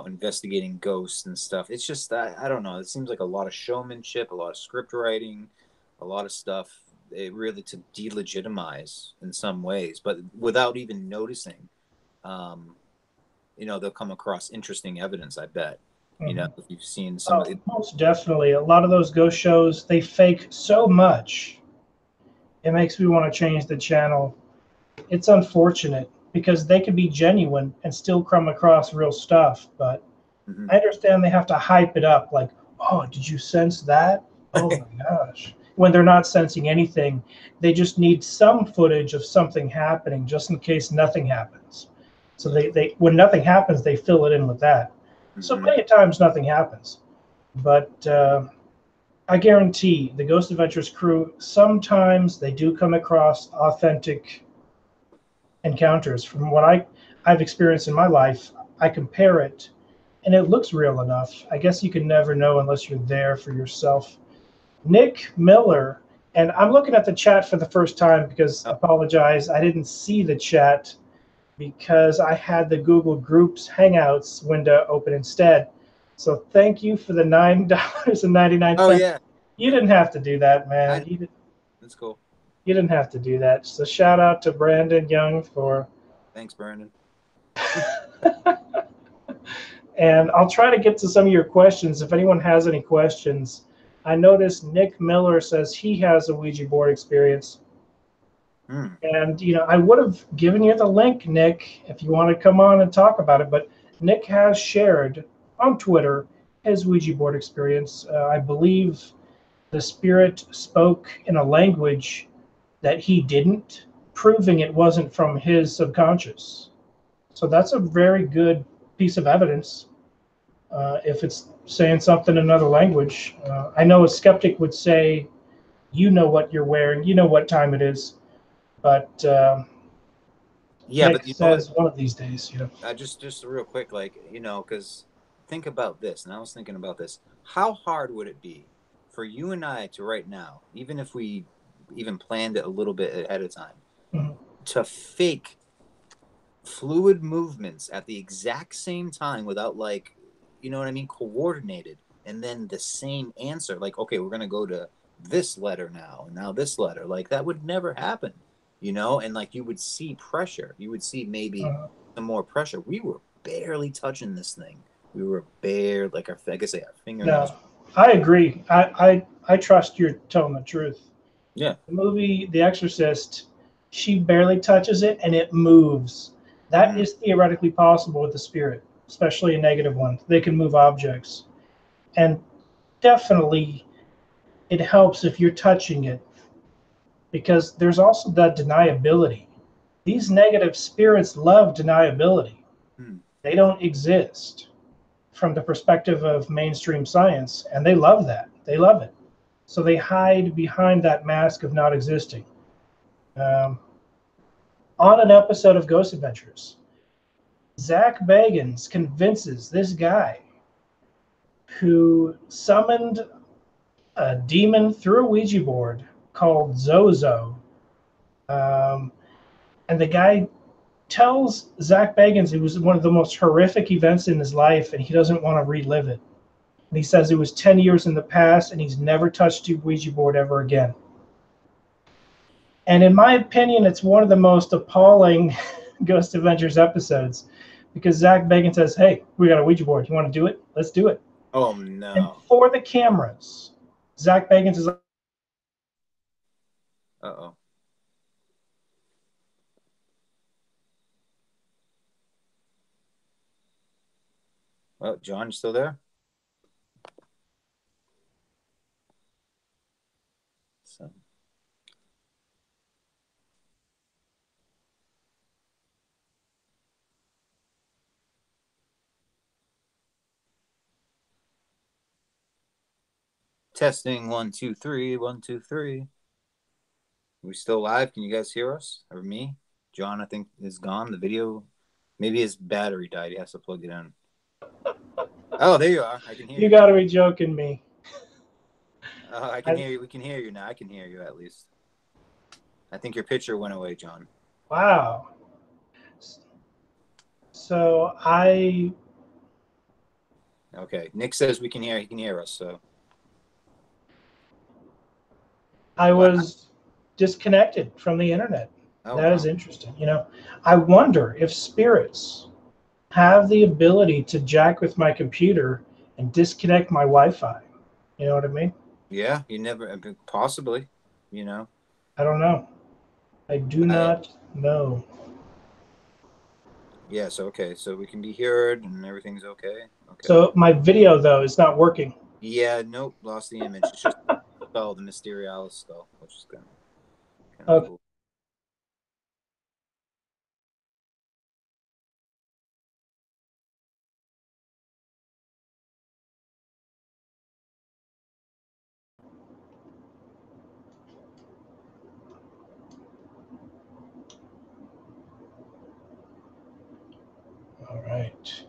investigating ghosts and stuff. It's just, I don't know. It seems like a lot of showmanship, a lot of script writing, a lot of stuff. It really to delegitimize in some ways, but without even noticing. Um, they'll come across interesting evidence, I bet. Mhm. If you've seen some of Oh, the. most definitely. A lot of those ghost shows, they fake so much. It makes me want to change the channel. It's unfortunate because they could be genuine and still come across real stuff. But Mhm. I understand they have to hype it up like, oh, did you sense that? Oh my gosh. When they're not sensing anything, they just need some footage of something happening just in case nothing happens. So Yeah. they when nothing happens, they fill it in with that. So Mm-hmm. many times nothing happens. But I guarantee the Ghost Adventures crew, sometimes they do come across authentic encounters. From what I've experienced in my life, I compare it and it looks real enough. I guess you can never know unless you're there for yourself. Nick Miller, and I'm looking at the chat for the first time because I Oh, apologize, I didn't see the chat because I had the Google Groups Hangouts window open instead. So thank you for the oh $9.99. yeah, You didn't have to do that, I man. know. That's cool. You didn't have to do that. So shout out to Brandon Young for. Thanks, Brandon. And I'll try to get to some of your questions if anyone has any questions. I noticed Nick Miller says he has a Ouija board experience. Hmm. And, I would have given you the link, Nick, if you want to come on and talk about it. But Nick has shared on Twitter his Ouija board experience. I believe the spirit spoke in a language that he didn't, proving it wasn't from his subconscious. So that's a very good piece of evidence. If it's saying something in another language, I know a skeptic would say, you know what you're wearing, you know what time it is. But Yeah, Nick but you know what? says one of these days, Just real quick, like because think about this, and I was thinking about this. How hard would it be for you and I to right now, even if we even planned it a little bit ahead of time, Mhm. to fake fluid movements at the exact same time without like what I mean, coordinated, and then the same answer, like, okay, we're gonna go to this letter now, and now this letter, like that would never happen, and like you would see pressure, you would see maybe uh, some more pressure. We were barely touching this thing. We were bare, like I guess our fingernails. no, I agree. I trust you're telling the truth. Yeah. The movie The Exorcist, she barely touches it and it moves. That Mm. is theoretically possible with the spirit, especially a negative one. They can move objects. And definitely it helps if you're touching it because there's also that deniability. These negative spirits love deniability. Mm. They don't exist from the perspective of mainstream science, and they love that. They love it. So they hide behind that mask of not existing. Um, on an episode of Ghost Adventures, Zach Bagans convinces this guy who summoned a demon through a Ouija board called Zozo. Um, and the guy tells Zach Bagans it was one of the most horrific events in his life and he doesn't want to relive it. And he says it was 10 years in the past and he's never touched a Ouija board ever again. And in my opinion, it's one of the most appalling Ghost Adventures episodes because Zach Bagans says, hey, we got a Ouija board. You want to do it? Let's do it. Oh And no. for the cameras, Zach Bagans is like, Uh-oh. Oh, John, you still there? So. Testing 1 2 3 1 2 3. We still live? Can you guys hear us or me? John, I think, is gone. The video, maybe his battery died. He has to plug it in. Oh, there you are. I can hear you. You got to be joking me. I can hear you. We can hear you now. I can hear you at least. I think your picture went away, John. Wow. So Okay. Nick says we can hear. He can hear us. So I wow. was disconnected from the internet. Oh, That wow. is interesting. You know, I wonder if spirits have the ability to jack with my computer and disconnect my Wi-Fi. You know what I mean? Yeah, you never possibly. You know. I don't know. I do not know. Yeah. So okay. So we can be heard and everything's okay. Okay. So my video though is not working. Yeah. Nope. Lost the image. It's just skull, the Mysterialis skull, which is kind of Okay. cool. All right.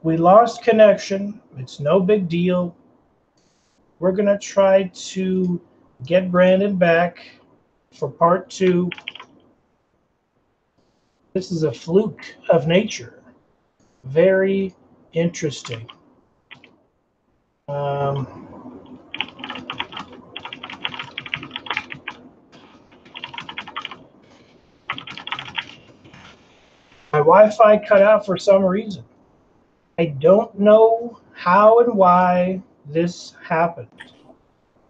We lost connection. It's no big deal. We're going to try to get Brandon back for part 2. This is a fluke of nature. Very interesting. My Wi-Fi cut out for some reason. I don't know how and why this happened.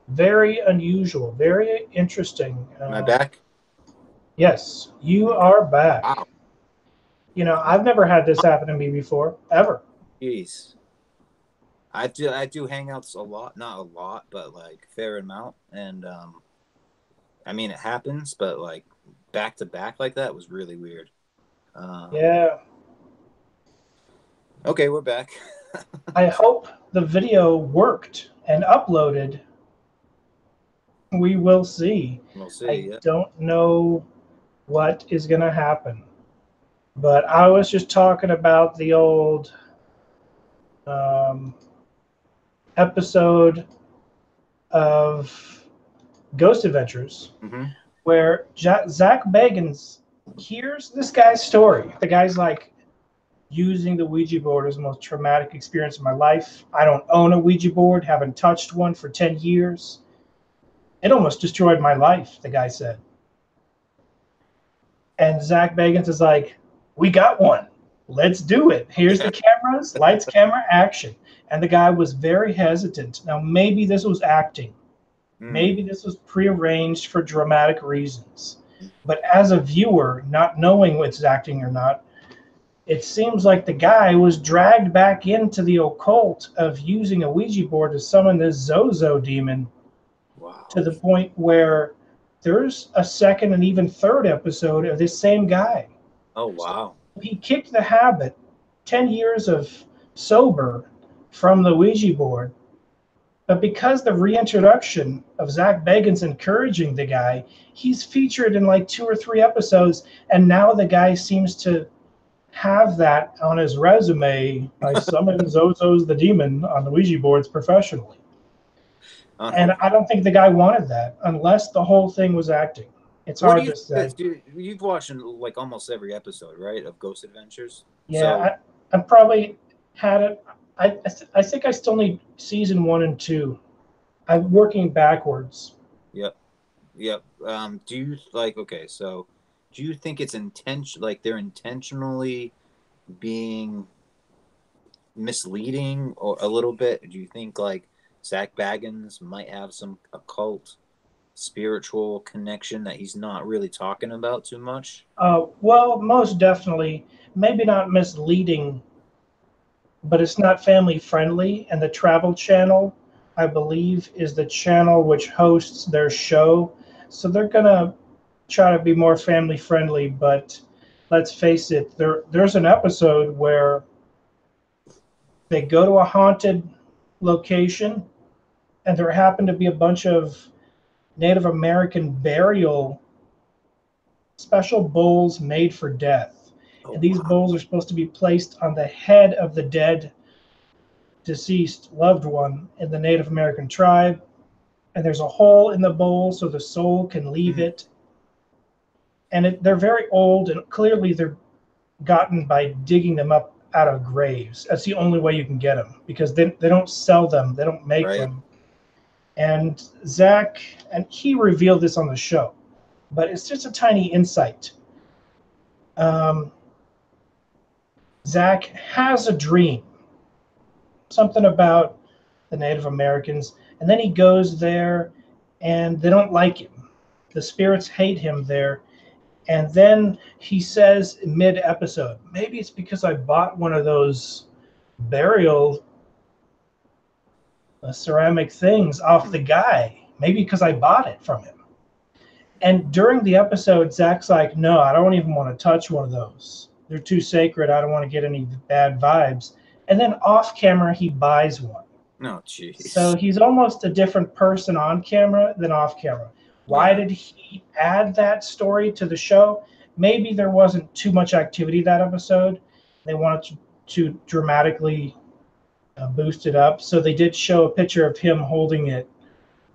Very unusual, very interesting. Am I back? Yes, you Okay. are back. Wow. You know, I've never had this happen to me before, ever. Jeez. I do hangouts a lot, not a lot, but like fair amount. And I mean it happens, but like back to back like that was really weird. Yeah. Okay, we're back. I hope the video worked and uploaded. We will see. We'll see. I Yeah. don't know what is going to happen. But I was just talking about the old episode of Ghost Adventures where Zach Bagans hears this guy's story. The guy's like, using the Ouija board is the most traumatic experience of my life. I don't own a Ouija board, haven't touched one for 10 years. It almost destroyed my life, the guy said. And Zach Bagans is like, we got one. Let's do it. Here's the cameras, lights, camera, action. And the guy was very hesitant. Now, maybe this was acting. Maybe this was prearranged for dramatic reasons. But as a viewer, not knowing what's acting or not, it seems like the guy was dragged back into the occult of using a Ouija board to summon this Zozo demon. Wow. To the point where there's a second and even third episode of this same guy. Oh, wow. So he kicked the habit, 10 years of sober from the Ouija board. But because the reintroduction of Zach Bagans encouraging the guy, he's featured in like 2 or 3 episodes. And now the guy seems to have that on his resume. I summoned Zozo's the demon on the Ouija boards professionally. And I don't think the guy wanted that unless the whole thing was acting. It's hard to say. You've watched like almost every episode, right, of Ghost Adventures? Yeah, so, I probably had it. I think I still need season 1 and 2. I'm working backwards. Yep. Do you so do you think it's like they're intentionally being misleading or a little bit? Do you think like Zach Bagans might have some occult spiritual connection that he's not really talking about too much? Well, most definitely. Maybe not misleading, but it's not family friendly. And the Travel Channel, I believe, is the channel which hosts their show. So they're going to try to be more family friendly. But let's face it, there's an episode where they go to a haunted location and there happen to be a bunch of Native American burial special bowls made for death. Oh, And these wow. bowls are supposed to be placed on the head of the dead, deceased loved one in the Native American tribe. And there's a hole in the bowl so the soul can leave it. And they're very old, and clearly they're gotten by digging them up out of graves. That's the only way you can get them, because they don't sell them, they don't make Right. them. And Zach, and he revealed this on the show, but it's just a tiny insight. Zach has a dream, something about the Native Americans, and then he goes there and they don't like him. The spirits hate him there. And then he says mid-episode, maybe it's because I bought one of those burial ceramic things off the guy. Maybe because I bought it from him. And during the episode, Zach's like, no, I don't even want to touch one of those. They're too sacred. I don't want to get any bad vibes. And then off camera, he buys one. No, jeez. So he's almost a different person on camera than off camera. Why did he add that story to the show? Maybe there wasn't too much activity that episode. They wanted to dramatically boost it up. So they did show a picture of him holding it,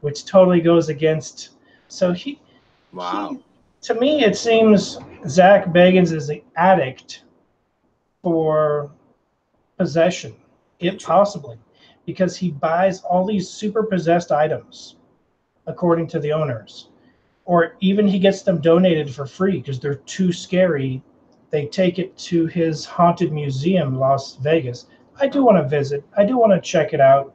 which totally goes against. So Wow. To me, it seems Zach Bagans is the addict for possession, if possibly, because he buys all these super possessed items, according to the owners. Or even he gets them donated for free because they're too scary. They take it to his haunted museum, Las Vegas. I do want to visit. I do want to check it out.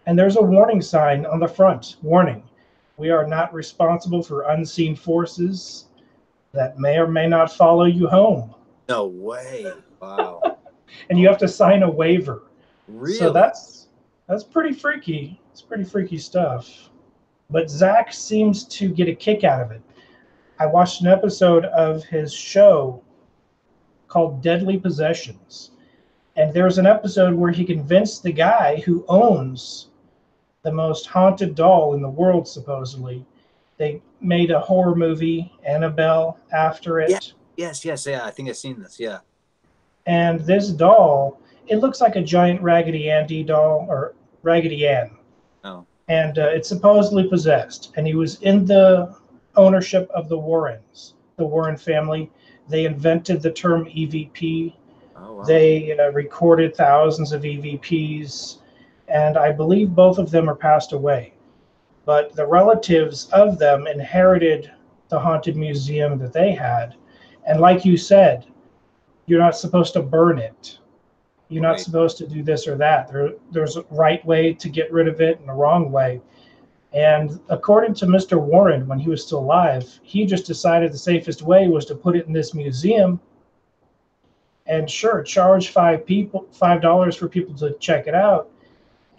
And there's a warning sign on the front. Warning. We are not responsible for unseen forces that may or may not follow you home. No way. Wow. And you have to sign a waiver. Really? So that's pretty freaky. It's pretty freaky stuff. But Zach seems to get a kick out of it. I watched an episode of his show called Deadly Possessions. And there's an episode where he convinced the guy who owns the most haunted doll in the world, supposedly. They made a horror movie, Annabelle, after it. Yes, yeah. I think I've seen this, yeah. And this doll, it looks like a giant Raggedy Andy doll, or Raggedy Ann. Oh. And it's supposedly possessed. And he was in the ownership of the Warrens, the Warren family. They invented the term EVP. Oh, wow. They recorded thousands of EVPs. And I believe both of them are passed away. But the relatives of them inherited the haunted museum that they had. And like you said, you're not supposed to burn it. You're not supposed to do this or that. There's a right way to get rid of it and a wrong way. And according to Mr. Warren, when he was still alive, he just decided the safest way was to put it in this museum and sure, charge $5 for people to check it out.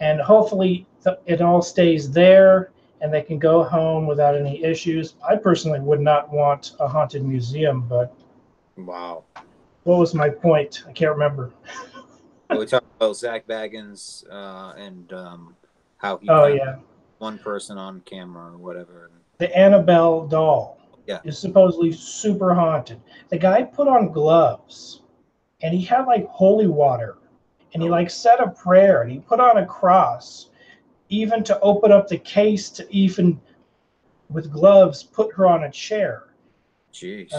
And hopefully it all stays there and they can go home without any issues. I personally would not want a haunted museum, but wow. What was my point? I can't remember. We talked about Zach Bagans and how he one person on camera or whatever. The Annabelle doll is supposedly super haunted. The guy put on gloves and he had like holy water and he like said a prayer and he put on a cross even to open up the case to even with gloves put her on a chair. Jeez.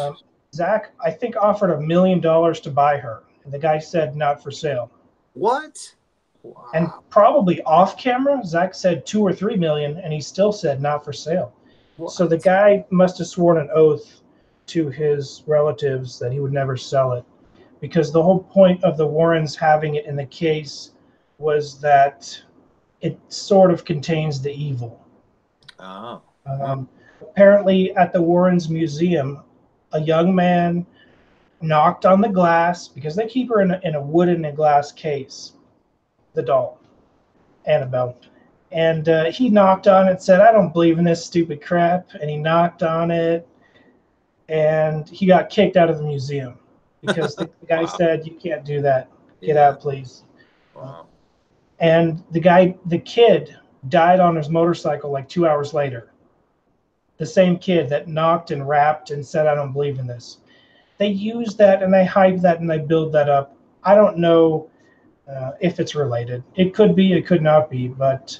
Zach, I think, offered $1 million to buy her. And the guy said not for sale. What? Wow. And probably off camera, Zach said 2 or 3 million, and he still said not for sale. What? So the guy must have sworn an oath to his relatives that he would never sell it. Because the whole point of the Warrens having it in the case was that it sort of contains the evil. Oh. Apparently at the Warrens Museum, a young man knocked on the glass because they keep her in a wooden and glass case, the doll, Annabelle. And he knocked on it, said, I don't believe in this stupid crap. And he knocked on it and he got kicked out of the museum because the guy said, you can't do that. Get out, please. Wow. And the kid died on his motorcycle like 2 hours later. the same kid that knocked and rapped and said, I don't believe in this. They use that and they hype that and they build that up. I don't know if it's related. It could be, it could not be, but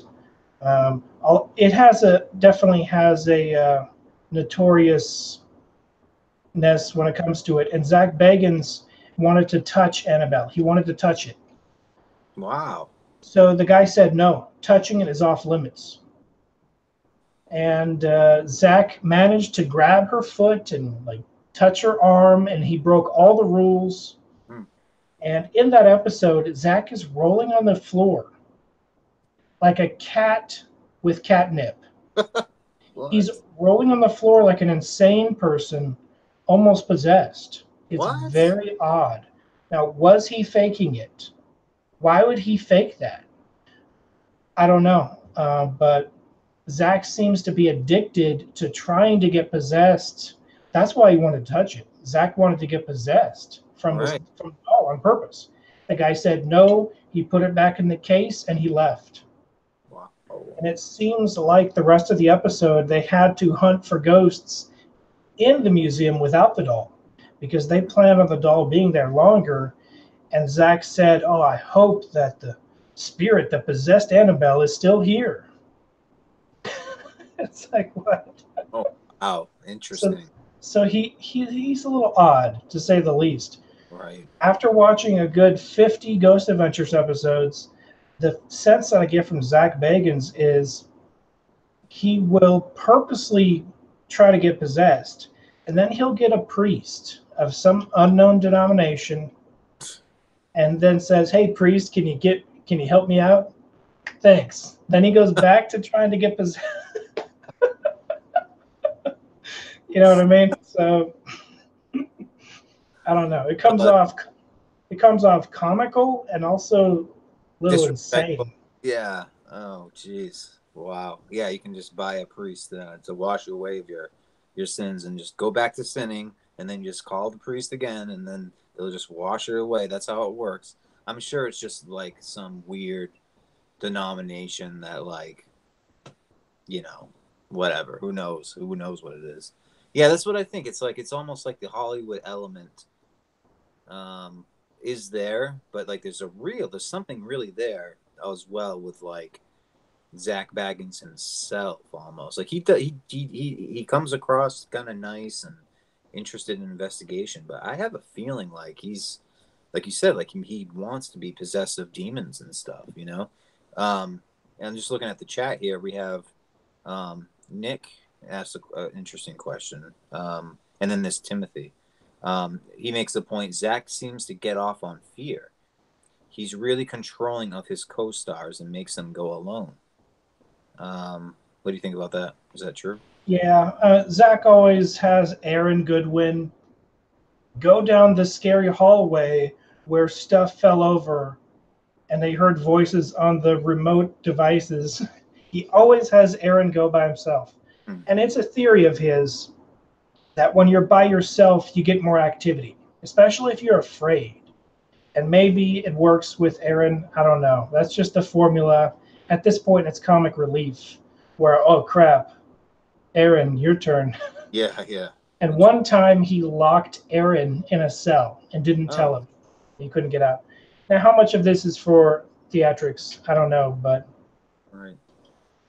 it definitely has a notoriousness when it comes to it. And Zach Bagans wanted to touch Annabelle. He wanted to touch it. Wow. So the guy said, no, touching it is off limits. And Zach managed to grab her foot and like touch her arm, and he broke all the rules. And in that episode, Zach is rolling on the floor like a cat with catnip. He's rolling on the floor like an insane person, almost possessed. It's very odd. Now, was he faking it? Why would he fake that? I don't know. But Zach seems to be addicted to trying to get possessed. That's why he wanted to touch it. Zach wanted to get possessed from the doll on purpose. The guy said no. He put it back in the case and he left. Wow. And it seems like the rest of the episode, they had to hunt for ghosts in the museum without the doll because they planned on the doll being there longer. And Zach said, oh, I hope that the spirit that possessed Annabelle is still here. It's like, what? Oh, wow. Interesting. So he's a little odd, to say the least. Right. After watching a good 50 Ghost Adventures episodes, the sense that I get from Zach Bagans is he will purposely try to get possessed, and then he'll get a priest of some unknown denomination and then says, hey, priest, can you help me out? Thanks. Then he goes back to trying to get possessed. You know what I mean? So I don't know. It comes off comical and also a little insane. Yeah. Oh, jeez. Wow. Yeah, you can just buy a priest to wash you away of your sins and just go back to sinning, and then just call the priest again, and then they'll just wash it away. That's how it works. I'm sure it's just like some weird denomination that, like, whatever. Who knows? Who knows what it is? Yeah, that's what I think. It's like, it's almost like the Hollywood element is there, but like there's something really there as well with like Zach Bagans himself almost. Like he comes across kind of nice and interested in investigation, but I have a feeling like he's, like you said, like he wants to be possessed of demons and stuff, And I'm just looking at the chat here. We have Nick asked an interesting question. And then there's Timothy. He makes the point, Zach seems to get off on fear. He's really controlling of his co-stars and makes them go alone. What do you think about that? Is that true? Yeah, Zach always has Aaron Goodwin go down the scary hallway where stuff fell over and they heard voices on the remote devices. He always has Aaron go by himself. And it's a theory of his that when you're by yourself, you get more activity, especially if you're afraid. And maybe it works with Aaron. I don't know. That's just the formula. At this point, it's comic relief where, oh, crap, Aaron, your turn. Yeah. And one time he locked Aaron in a cell and didn't tell him. He couldn't get out. Now, how much of this is for theatrics? I don't know, but right.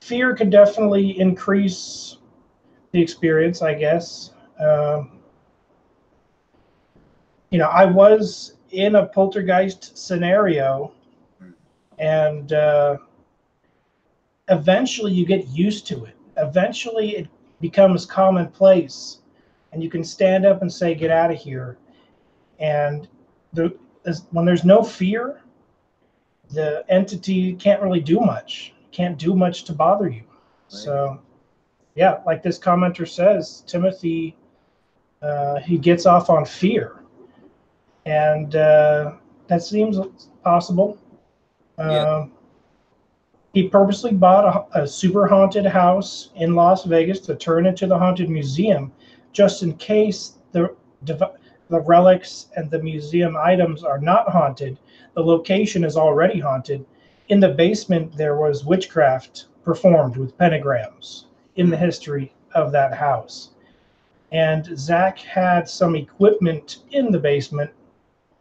Fear could definitely increase the experience, I guess. I was in a poltergeist scenario, and eventually you get used to it. Eventually it becomes commonplace, and you can stand up and say, get out of here. And when there's no fear, the entity can't really do much. Can't do much to bother you. Right. So, yeah, like this commenter says, Timothy, he gets off on fear. And that seems possible. He purposely bought a super haunted house in Las Vegas to turn into the haunted museum, just in case the relics and the museum items are not haunted. The location is already haunted. In the basement, there was witchcraft performed with pentagrams in the history of that house. And Zach had some equipment in the basement,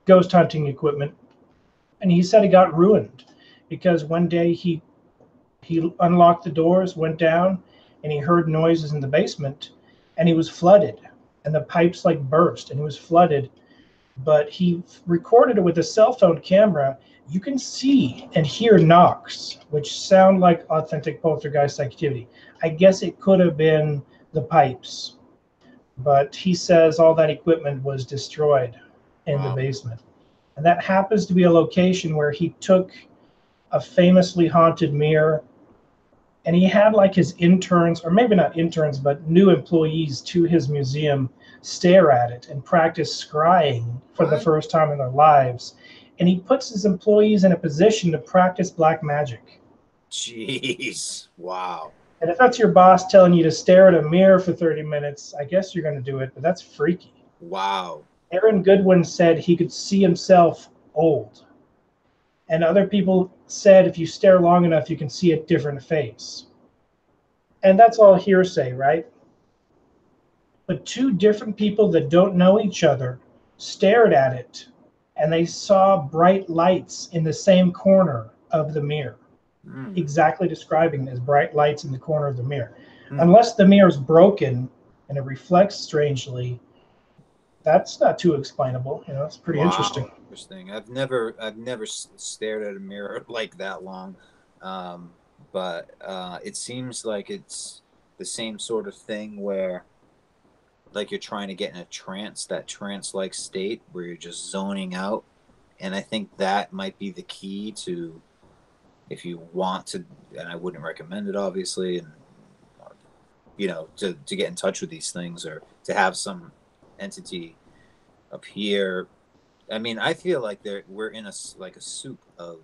ghost hunting equipment, and he said it got ruined because one day he unlocked the doors, went down, and he heard noises in the basement, and he was flooded, and the pipes like burst, and he was flooded. But he recorded it with a cell phone camera. You can see and hear knocks, which sound like authentic poltergeist activity. I guess it could have been the pipes, but he says all that equipment was destroyed in the basement. And that happens to be a location where he took a famously haunted mirror, and he had like his interns, or maybe not interns, but new employees to his museum stare at it and practice scrying for the first time in their lives. And he puts his employees in a position to practice black magic. Jeez. Wow. And if that's your boss telling you to stare at a mirror for 30 minutes, I guess you're going to do it, but that's freaky. Wow. Aaron Goodwin said he could see himself old. And other people said if you stare long enough, you can see a different face. And that's all hearsay, right? But two different people that don't know each other stared at it, and they saw bright lights in the same corner of the mirror, exactly describing as bright lights in the corner of the mirror. Unless the mirror is broken and it reflects strangely, that's not too explainable. You know, it's pretty interesting. Interesting. I've never stared at a mirror like that long, but it seems like it's the same sort of thing where, like, you're trying to get in a trance, that trance-like state where you're just zoning out, and I think that might be the key to, if you want to, and I wouldn't recommend it, obviously, and you know, to get in touch with these things or to have some entity appear. I mean, I feel like we're in a soup of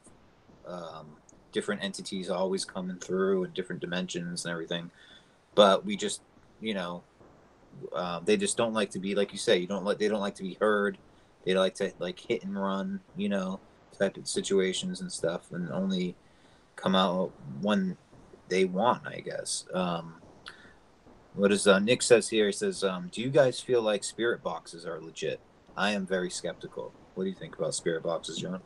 different entities always coming through in different dimensions and everything, but we just, you know, they just don't like to be, like you say, they don't like to be heard. They like to hit and run, you know, type of situations and stuff, and only come out when they want, I guess. What is Nick says here? He says, do you guys feel like spirit boxes are legit? I am very skeptical. What do you think about spirit boxes, John?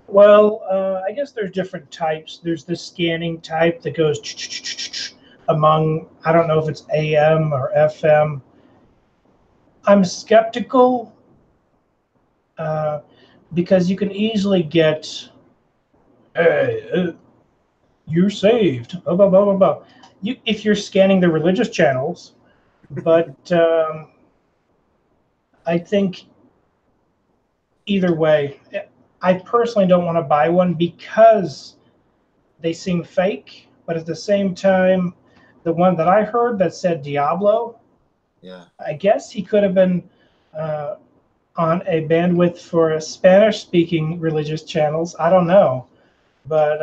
Well, I guess there's different types. There's the scanning type that goes among, I don't know if it's AM or FM. I'm skeptical because you can easily get, hey, you're saved, blah, blah, blah, blah, blah. If you're scanning the religious channels, but I think either way, I personally don't want to buy one because they seem fake, but at the same time, the one that I heard that said Diablo, yeah, I guess he could have been on a bandwidth for Spanish-speaking religious channels. I don't know, but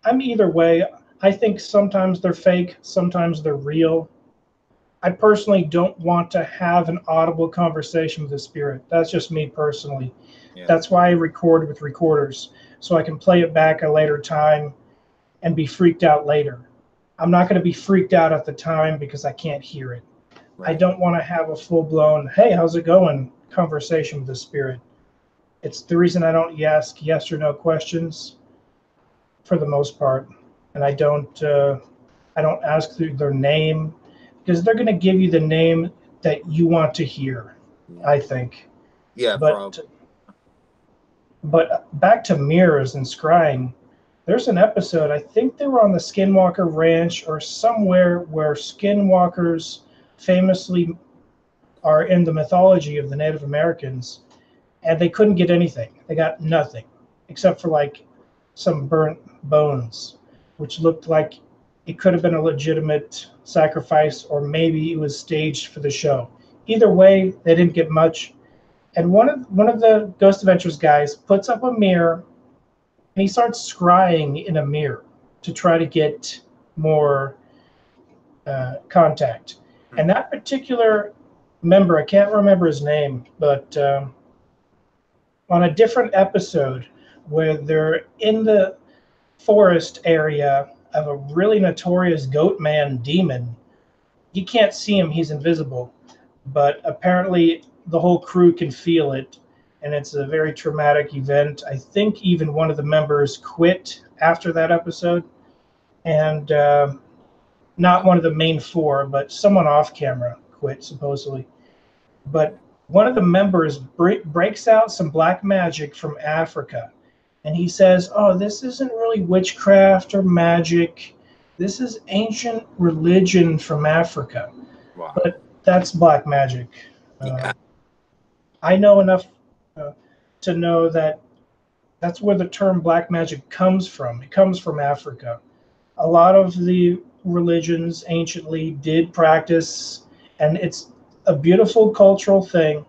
I'm either way. I think sometimes they're fake, sometimes they're real. I personally don't want to have an audible conversation with the spirit. That's just me personally. Yeah. That's why I record with recorders, so I can play it back a later time and be freaked out later. I'm not going to be freaked out at the time because I can't hear it. Right. I don't want to have a full-blown, hey, how's it going, conversation with the spirit. It's the reason I don't ask yes or no questions for the most part. And I don't ask their name, because they're going to give you the name that you want to hear, I think. Yeah, but back to mirrors and scrying, there's an episode, I think they were on the Skinwalker Ranch or somewhere where skinwalkers famously are in the mythology of the Native Americans, and they couldn't get anything. They got nothing except for like some burnt bones, which looked like it could have been a legitimate sacrifice, or maybe it was staged for the show. Either way, they didn't get much. And one of the Ghost Adventures guys puts up a mirror, and he starts scrying in a mirror to try to get more contact. And that particular member, I can't remember his name, but on a different episode where they're in the forest area of a really notorious goat man demon, you can't see him; he's invisible. But apparently, the whole crew can feel it, and it's a very traumatic event. I think even one of the members quit after that episode, and not one of the main four, but someone off camera quit supposedly. But one of the members breaks out some black magic from Africa, and he says, "Oh, this isn't really witchcraft or magic. This is ancient religion from Africa." Wow. But that's black magic. Yeah. I know enough to know that that's where the term black magic comes from. It comes from Africa. A lot of the religions anciently did practice, and it's a beautiful cultural thing.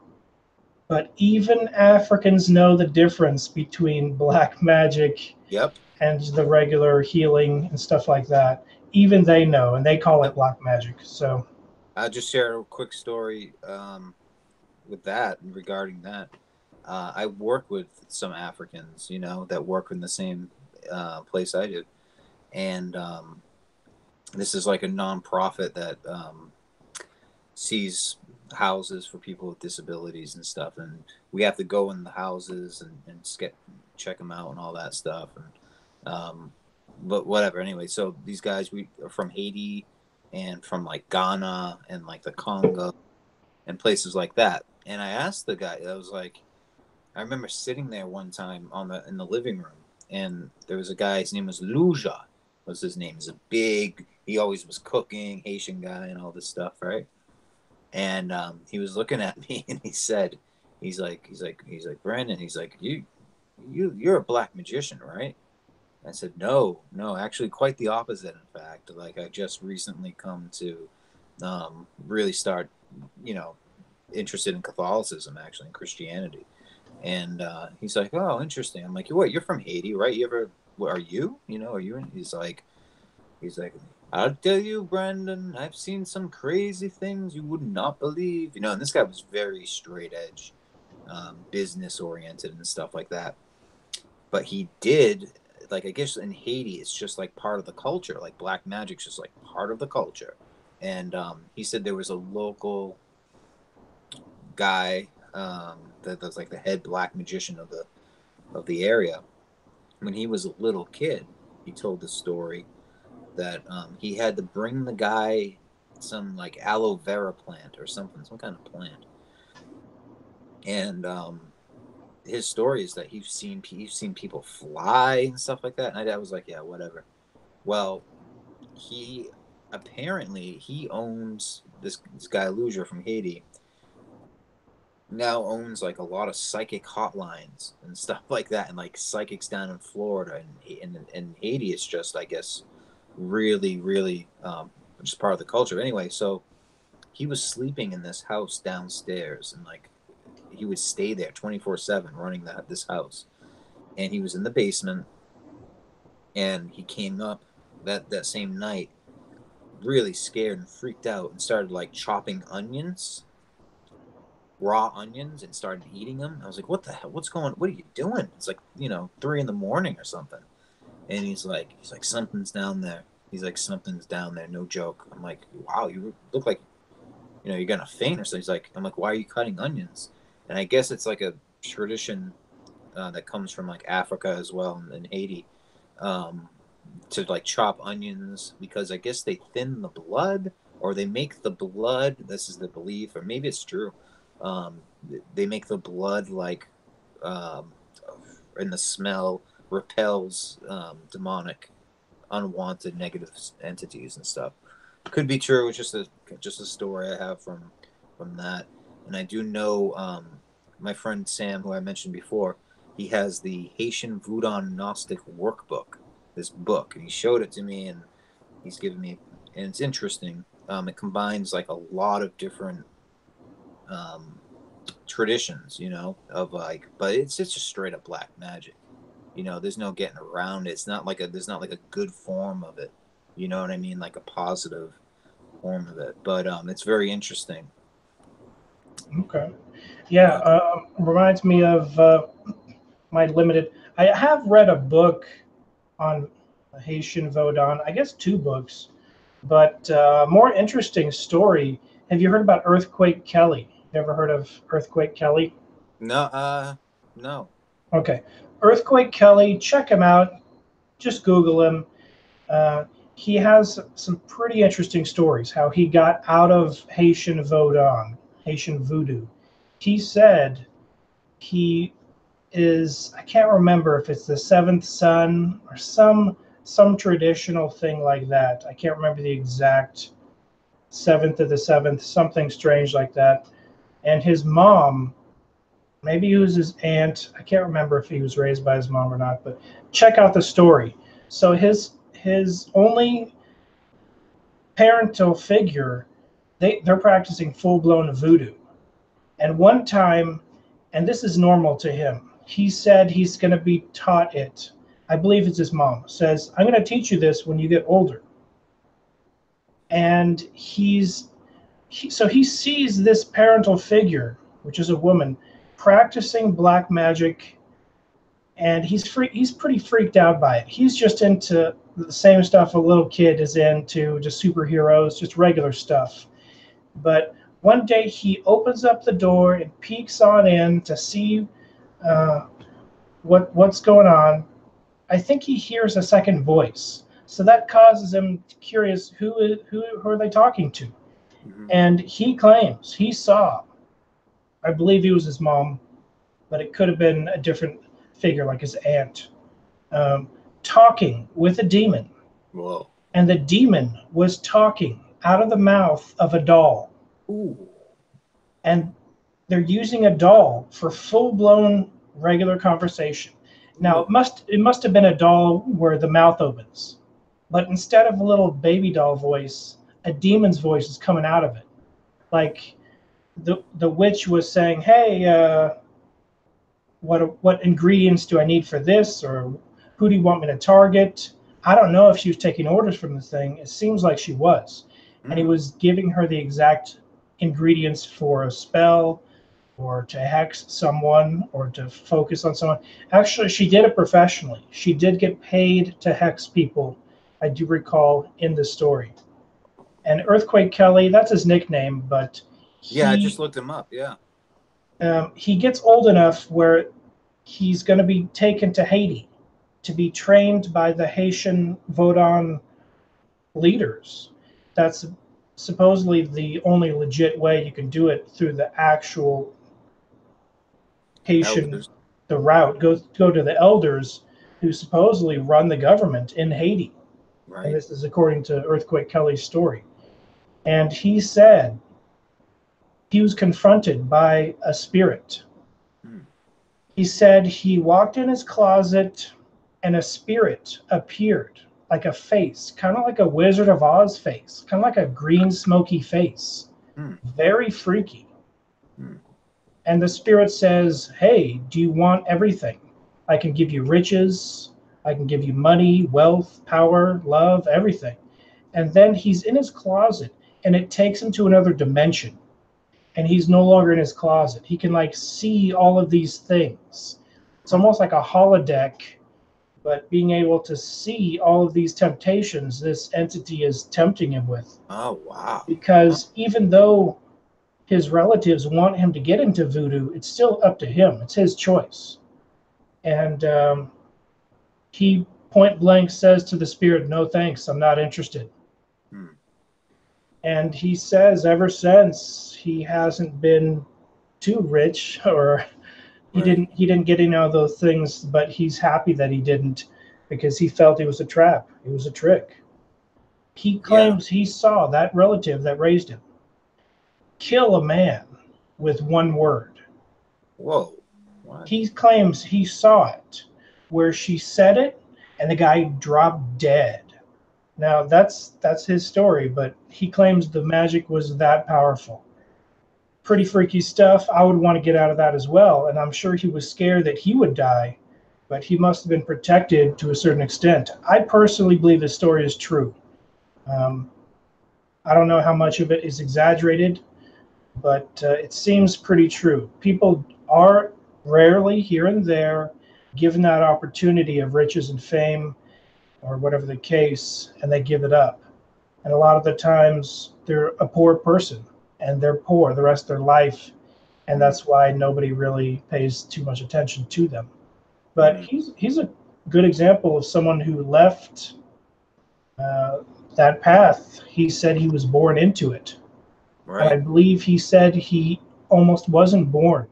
But even Africans know the difference between black magic Yep. and the regular healing and stuff like that. Even they know, and they call it black magic. So I'll just share a quick story with that regarding that. I work with some Africans, you know, that work in the same place I do, and this is like a nonprofit that sees houses for people with disabilities and stuff, and we have to go in the houses and check them out and all that stuff, and but whatever. Anyway, so these guys we are from Haiti and from like Ghana and like the Congo and places like that. And I asked the guy, I was like, I remember sitting there one time in the living room, and there was a guy. His name was Luja. Was his name? He's a big. He always was cooking, Haitian guy, and all this stuff, right? And he was looking at me, and he said, he's like, Brandon. He's like, you're a black magician, right? I said, no, actually, quite the opposite. In fact, like I just recently come to really start, you know, interested in Catholicism, actually, in Christianity. And he's like, "Oh, interesting." I'm like, "What? You're from Haiti, right? You ever? What are you? You know, are you?" He's like, "I'll tell you, Brandon. I've seen some crazy things you would not believe." You know, and this guy was very straight edge, business oriented and stuff like that. But he did, like, I guess in Haiti, it's just like part of the culture. Like black magic's just like part of the culture. And he said there was a local guy that was like the head black magician of the area. When he was a little kid, he told the story that he had to bring the guy some like aloe vera plant or something, some kind of plant. And his story is that he's seen people fly and stuff like that. And I was like, yeah, whatever. Well, he owns this guy Luger from Haiti. Now owns like a lot of psychic hotlines and stuff like that, and like psychics down in Florida and Haiti. It's just, I guess, really just part of the culture. Anyway, so he was sleeping in this house downstairs, and like he would stay there 24/7 running this house, and he was in the basement, and he came up that same night really scared and freaked out and started like chopping raw onions, and started eating them. I was like, what the hell? What are you doing? It's like, 3 a.m. or something. And he's like, something's down there. He's like, something's down there. No joke. I'm like, wow, you look like, you're going to faint or something. I'm like, why are you cutting onions? And I guess it's like a tradition that comes from like Africa as well, and Haiti, to like chop onions because I guess they thin the blood, or they make the blood. This is the belief, or maybe it's true. They make the blood like, and the smell repels demonic, unwanted, negative entities and stuff. Could be true. It's just a story I have from that. And I do know my friend Sam, who I mentioned before, he has the Haitian Voodoo Gnostic workbook, this book, and he showed it to me, and he's given me, and it's interesting. It combines like a lot of different traditions, of like, but it's just straight up black magic. There's no getting around it. There's not like a good form of it. You know what I mean? Like a positive form of it. But it's very interesting. Okay. Yeah, reminds me of my limited. I have read a book on Haitian Vodun. I guess two books. But more interesting story. Have you heard about Earthquake Kelly? You ever heard of Earthquake Kelly? No, no. Okay. Earthquake Kelly, check him out. Just Google him. Uh, he has some pretty interesting stories, how he got out of Haitian voodoo. He said he is, I can't remember if it's the seventh son or some traditional thing like that. I can't remember the exact seventh of the seventh, something strange like that. And his mom, maybe it was his aunt. I can't remember if he was raised by his mom or not, but check out the story. So his only parental figure, they're practicing full-blown voodoo. And one time, and this is normal to him, he said he's going to be taught it. I believe it's his mom says, I'm going to teach you this when you get older. And so he sees this parental figure, which is a woman, practicing black magic, and he's pretty freaked out by it. He's just into the same stuff a little kid is into, just superheroes, just regular stuff. But one day he opens up the door and peeks on in to see what's going on. I think he hears a second voice, so that causes him curious. Who are they talking to? Mm-hmm. And he claims he saw, I believe he was his mom, but it could have been a different figure like his aunt, talking with a demon. Whoa. And the demon was talking out of the mouth of a doll. Ooh. And they're using a doll for full-blown regular conversation. Now, it must have been a doll where the mouth opens, but instead of a little baby doll voice, a demon's voice is coming out of it. Like the witch was saying, hey, what ingredients do I need for this? Or who do you want me to target? I don't know if she was taking orders from the thing. It seems like she was. And he was giving her the exact ingredients for a spell, or to hex someone, or to focus on someone. Actually, she did it professionally. She did get paid to hex people, I do recall in the story. And Earthquake Kelly, that's his nickname, but yeah, I just looked him up, yeah. He gets old enough where he's going to be taken to Haiti to be trained by the Haitian Vodun leaders. That's supposedly the only legit way you can do it, through the actual Haitian, Elders. the route. Go to the elders who supposedly run the government in Haiti. Right. And this is according to Earthquake Kelly's story. And he said he was confronted by a spirit. He said he walked in his closet and a spirit appeared, like a face, kind of like a Wizard of Oz face, kind of like a green smoky face. Very freaky. And the spirit says, hey, do you want everything? I can give you riches. I can give you money, wealth, power, love, everything. And then he's in his closet and it takes him to another dimension. And he's no longer in his closet. He can like see all of these things. It's almost like a holodeck, but being able to see all of these temptations this entity is tempting him with. Oh, wow. Because even though his relatives want him to get into voodoo, it's still up to him. It's his choice. And he point blank says to the spirit, no thanks, I'm not interested. And he says ever since he hasn't been too rich, or he didn't get any of those things, but he's happy that he didn't, because he felt it was a trap. It was a trick. He claims he saw that relative that raised him kill a man with one word. Whoa. What? He claims he saw it, where she said it and the guy dropped dead. Now that's his story, but he claims the magic was that powerful. Pretty freaky stuff. I would want to get out of that as well, and I'm sure he was scared that he would die, but he must have been protected to a certain extent. I personally believe the story is true. I don't know how much of it is exaggerated, but it seems pretty true. People are rarely here and there given that opportunity of riches and fame, or whatever the case, and they give it up. And a lot of the times they're a poor person and they're poor the rest of their life. And that's why nobody really pays too much attention to them. But he's a good example of someone who left uh, that path. He said he was born into it. And I Right. believe he said he almost wasn't born.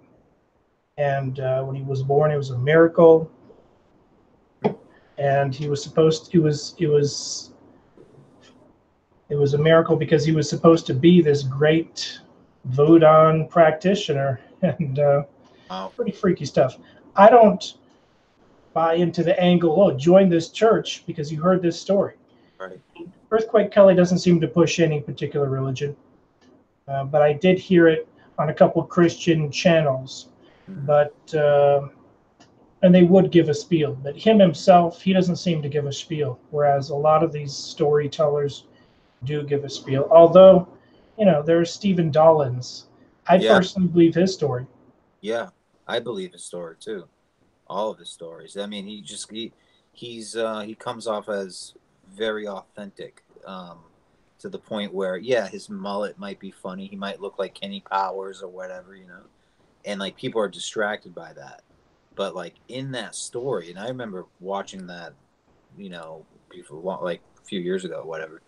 And when he was born, it was a miracle. And he was supposed. It was a miracle because he was supposed to be this great Vodun practitioner, and Wow. pretty freaky stuff. I don't buy into the angle, oh, join this church because you heard this story. Right. Earthquake Kelly doesn't seem to push any particular religion, but I did hear it on a couple Christian channels. But and they would give a spiel, but him himself, he doesn't seem to give a spiel. Whereas a lot of these storytellers do give a spiel. Although, there's Stephen Dollins. I Yeah. personally believe his story. Yeah. I believe his story too. All of his stories. I mean, he comes off as very authentic, to the point where, yeah, his mullet might be funny. He might look like Kenny Powers or whatever, and like people are distracted by that. But like in that story, and I remember watching that, before, like a few years ago, or whatever,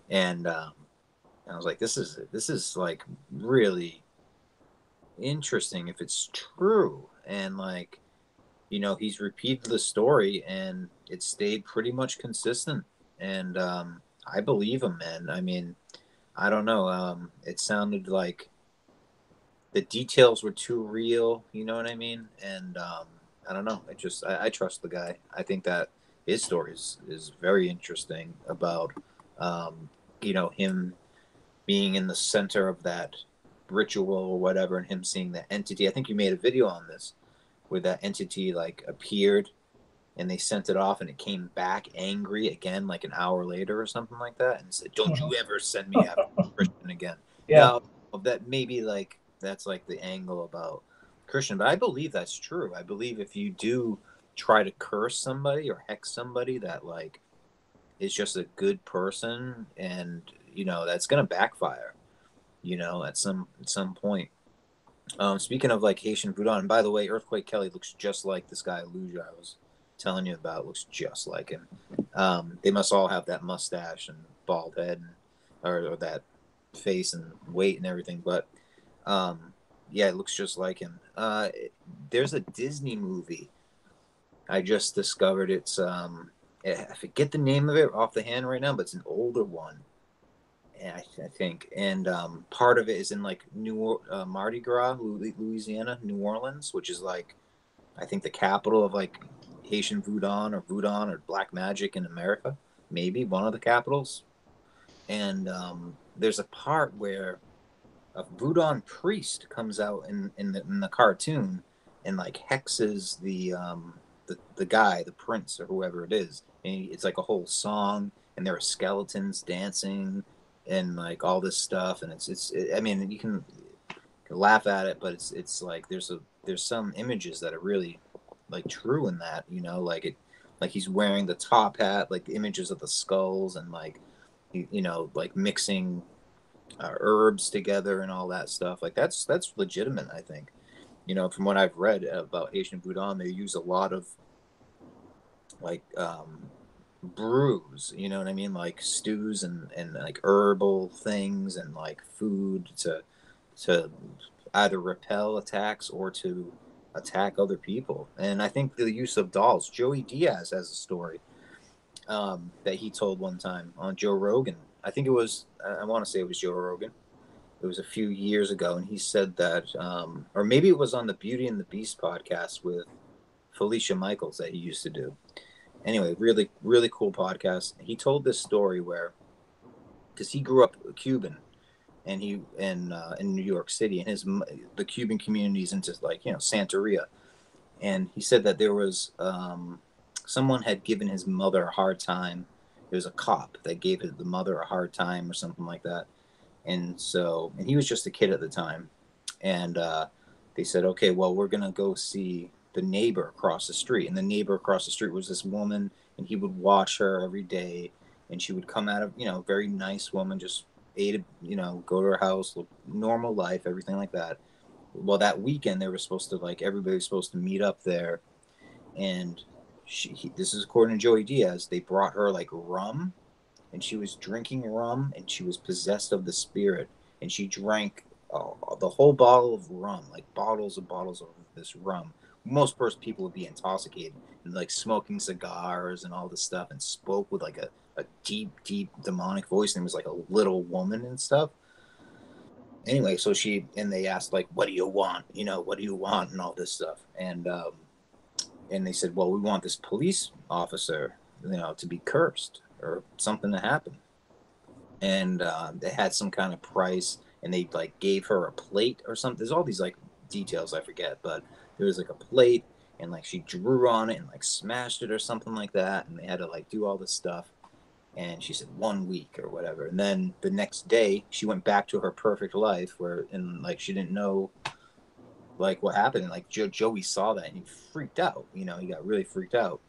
and I was like, this is like really interesting if it's true, and like he's repeated the story and it stayed pretty much consistent. And I believe him, man. I mean, I don't know. It sounded like the details were too real. You know what I mean? And I don't know. I trust the guy. I think that his story is very interesting about, him being in the center of that ritual or whatever, and him seeing the entity. I think you made a video on this where that entity like appeared and they sent it off and it came back angry again like an hour later or something like that and said, "Don't you ever send me after Christian again." Yeah. Now that maybe like that's like the angle about Christian, but I believe that's true. I believe if you do try to curse somebody or hex somebody that like is just a good person, and that's gonna backfire, at some point. Speaking of like Haitian voodoo, and by the way, Earthquake Kelly looks just like this guy Ouija I was telling you about. Looks just like him. They must all have that mustache and bald head, or that face and weight and everything. But yeah, it looks just like him. There's a Disney movie I just discovered. It's I forget the name of it off the hand right now, but it's an older one. I think, and part of it is in like Mardi Gras, Louisiana, New Orleans, which is like I think the capital of like Haitian voodoo or black magic in America, maybe one of the capitals. And there's a part where a voodoo priest comes out in the cartoon and like hexes the guy, the prince or whoever it is, and it's like a whole song, and there are skeletons dancing and like all this stuff, and I mean, you can laugh at it, but it's like there's some images that are really like true in that, like he's wearing the top hat, like the images of the skulls, and like like mixing herbs together and all that stuff. Like that's legitimate, I think. From what I've read about Haitian voodoo, they use a lot of like brews, you know what I mean, like stews and like herbal things and like food to either repel attacks or to attack other people. And I think the use of dolls, Joey Diaz has a story that he told one time on Joe Rogan. I think it was, I want to say it was Joe Rogan. It was a few years ago, and he said that, or maybe it was on the Beauty and the Beast podcast with Felicia Michaels that he used to do. Anyway, really, really cool podcast. He told this story where, because he grew up Cuban, and he in New York City, and the Cuban communities into like Santeria, and he said that there was someone had given his mother a hard time. It was a cop that gave the mother a hard time or something like that, and he was just a kid at the time, and they said, okay, well, we're gonna go see the neighbor across the street, and the neighbor across the street was this woman, and he would watch her every day, and she would come out of, you know, very nice woman, just ate, you know, go to her house, look, normal life, everything like that. Well, that weekend they were supposed to, like, everybody was supposed to meet up there, and this is according to Joey Diaz, they brought her like rum, and she was drinking rum, and she was possessed of the spirit, and she drank the whole bottle of rum, like bottles of this rum. Most people would be intoxicated and like smoking cigars and all this stuff, and spoke with like a deep demonic voice, and it was like a little woman and stuff. Anyway, so they asked, like, what do you want? You know, what do you want? And all this stuff. And they said, well, we want this police officer, you know, to be cursed or something to happen. And they had some kind of price, and they like gave her a plate or something. There's all these like details I forget, but there was like a plate, and like she drew on it and like smashed it or something like that, and they had to like do all this stuff. And she said 1 week or whatever. And then the next day she went back to her perfect life and like she didn't know like what happened. And like Joey saw that and he freaked out. You know, he got really freaked out.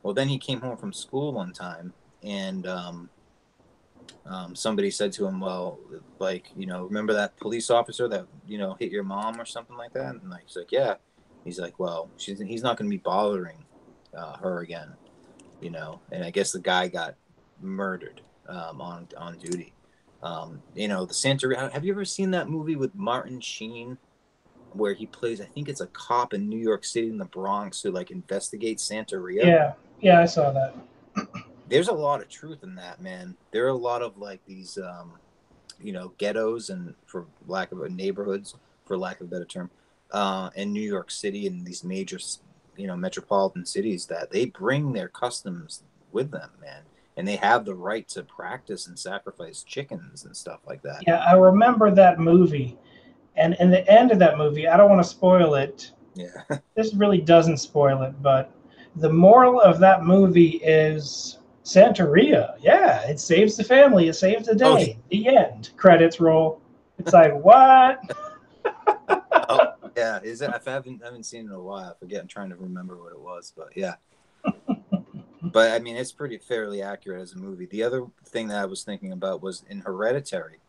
Well, then he came home from school one time, and somebody said to him, well, like, you know, remember that police officer that, you know, hit your mom or something like that? And like, he's like, yeah. He's like, well, he's not going to be bothering her again, you know. And I guess the guy got murdered on duty. You know, the Santeria. Have you ever seen that movie with Martin Sheen where he plays, I think it's a cop in New York City in the Bronx who like investigates Santeria? Yeah, I saw that. There's a lot of truth in that, man. There are a lot of like these you know, ghettos, and for lack of neighborhoods, for lack of a better term, in New York City and these major, you know, metropolitan cities, that they bring their customs with them, man. And they have the right to practice and sacrifice chickens and stuff like that. Yeah, I remember that movie. And in the end of that movie, I don't want to spoil it. Yeah. This really doesn't spoil it, but the moral of that movie is Santeria. Yeah, it saves the family. It saves the day. The end. Credits roll. It's like, what? Oh, yeah. Is it? I haven't seen it in a while. I forget. I'm trying to remember what it was, but yeah. But I mean, it's pretty fairly accurate as a movie. The other thing that I was thinking about was in Hereditary,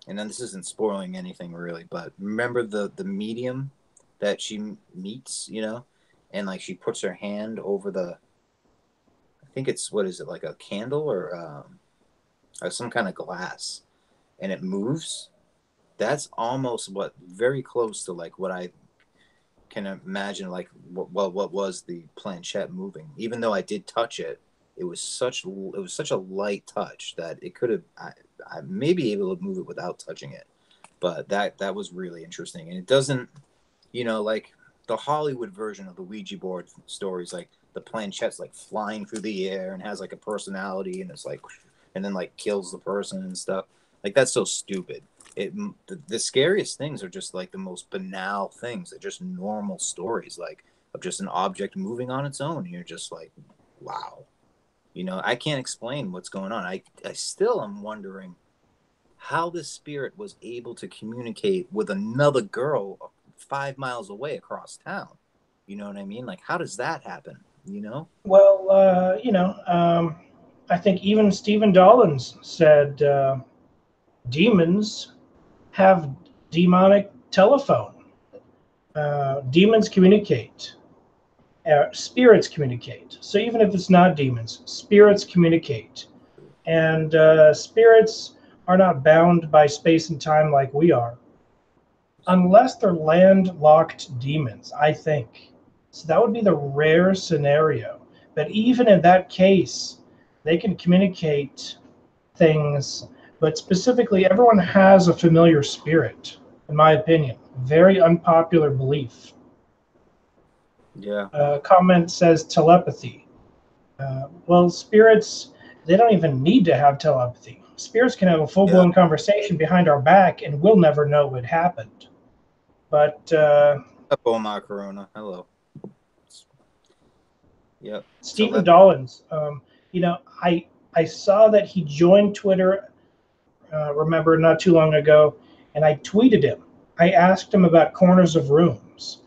and then this isn't spoiling anything really, but remember the medium that she meets, you know, and like she puts her hand over I think it's, what is it, like a candle or some kind of glass, and it moves. That's almost very close to like what I can imagine, like what was the planchette moving. Even though I did touch it, it was such a light touch that it could have, I may be able to move it without touching it. But that was really interesting. And it doesn't, you know, like the Hollywood version of the Ouija board stories, like the planchette's like flying through the air and has like a personality, and it's like, and then like kills the person and stuff. Like, that's so stupid. The scariest things are just like the most banal things. They're just normal stories, like of just an object moving on its own. And you're just like, wow. You know, I can't explain what's going on. I still am wondering how this spirit was able to communicate with another girl 5 miles away across town. You know what I mean? Like, how does that happen? You know? Well, you know, I think even Stephen Dollins said demons have demonic telephone. Demons communicate. Spirits communicate. So even if it's not demons, spirits communicate. And spirits are not bound by space and time like we are. Unless they're landlocked demons, I think. So that would be the rare scenario. But even in that case, they can communicate things. But specifically, everyone has a familiar spirit, in my opinion. Very unpopular belief. Yeah. Comment says telepathy. Well, spirits, they don't even need to have telepathy. Spirits can have a full-blown conversation behind our back, and we'll never know what happened. But Omar Corona, hello. Yep. Stephen Dollins, you know, I saw that he joined Twitter. Remember, not too long ago, and I tweeted him. I asked him about corners of rooms,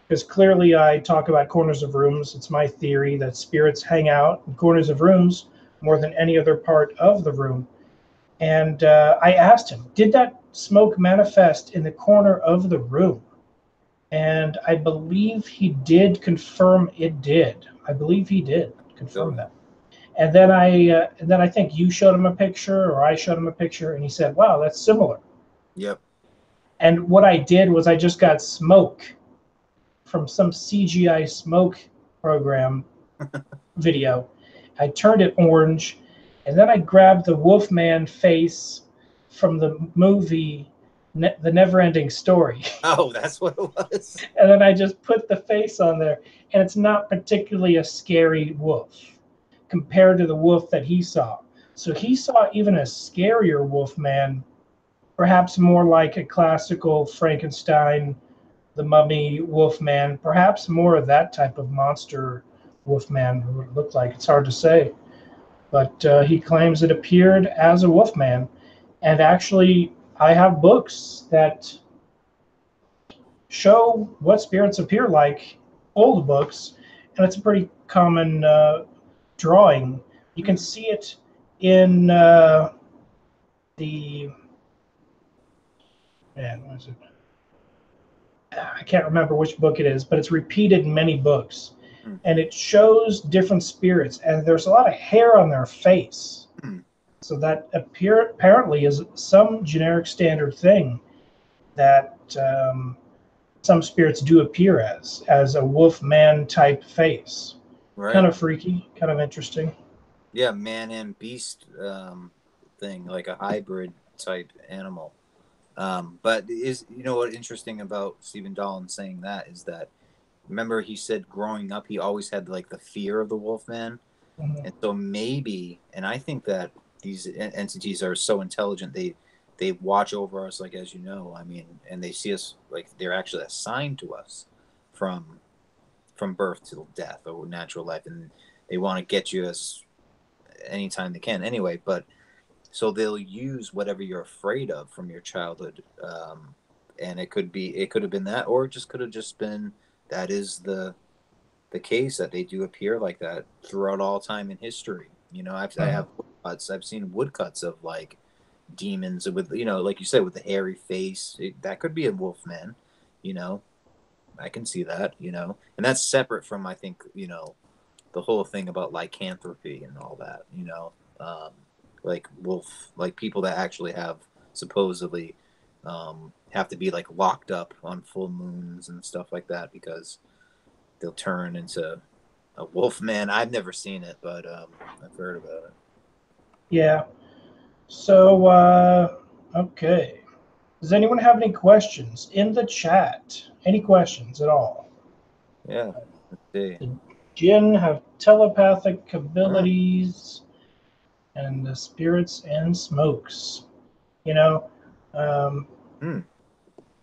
because clearly I talk about corners of rooms. It's my theory that spirits hang out in corners of rooms. more than any other part of the room. And I asked him, did that smoke manifest in the corner of the room? And I believe he did confirm it did. I believe he did confirm that. And then I think you showed him a picture, or I showed him a picture, and he said, "Wow, that's similar." Yep. And what I did was I just got smoke from some CGI smoke program video. I turned it orange, and then I grabbed the Wolfman face from the movie The Never-Ending Story. Oh, that's what it was. And then I just put the face on there, and it's not particularly a scary wolf compared to the wolf that he saw. So he saw even a scarier Wolfman, perhaps more like a classical Frankenstein, the Mummy Wolfman, perhaps more of that type of monster Wolfman would look like. It's hard to say. But he claims it appeared as a Wolfman. And actually, I have books that show what spirits appear like, old books, and it's a pretty common drawing. You can see it in the what is it? I can't remember which book it is, but it's repeated in many books, and it shows different spirits, and there's a lot of hair on their face. So that apparently is some generic standard thing that some spirits do appear as a wolf man type face. Right. Kind of freaky, kind of interesting. Yeah, man and beast thing, like a hybrid type animal. But what interesting about Stephen Dolan saying that is that, remember he said growing up he always had like the fear of the Wolfman, and so maybe, and I think that these entities are so intelligent, they watch over us, like, as you know, I mean, and they see us like they're actually assigned to us from birth to death or natural life, and they want to get you as anytime they can anyway. But so they'll use whatever you're afraid of from your childhood, and it could have been that, or it just could have just been that is the case, that they do appear like that throughout all time in history. I have woodcuts. I've seen woodcuts of like demons with, like you said, with the hairy face. That could be a Wolfman. I can see that. And that's separate from, I think, the whole thing about lycanthropy and all that. Like wolf, like people that actually have supposedly have to be like locked up on full moons and stuff like that because they'll turn into a wolf man. I've never seen it, but I've heard about it. Yeah. So, okay. Does anyone have any questions in the chat? Any questions at all? Yeah. Let's see. The jinn have telepathic abilities, and the spirits and smokes.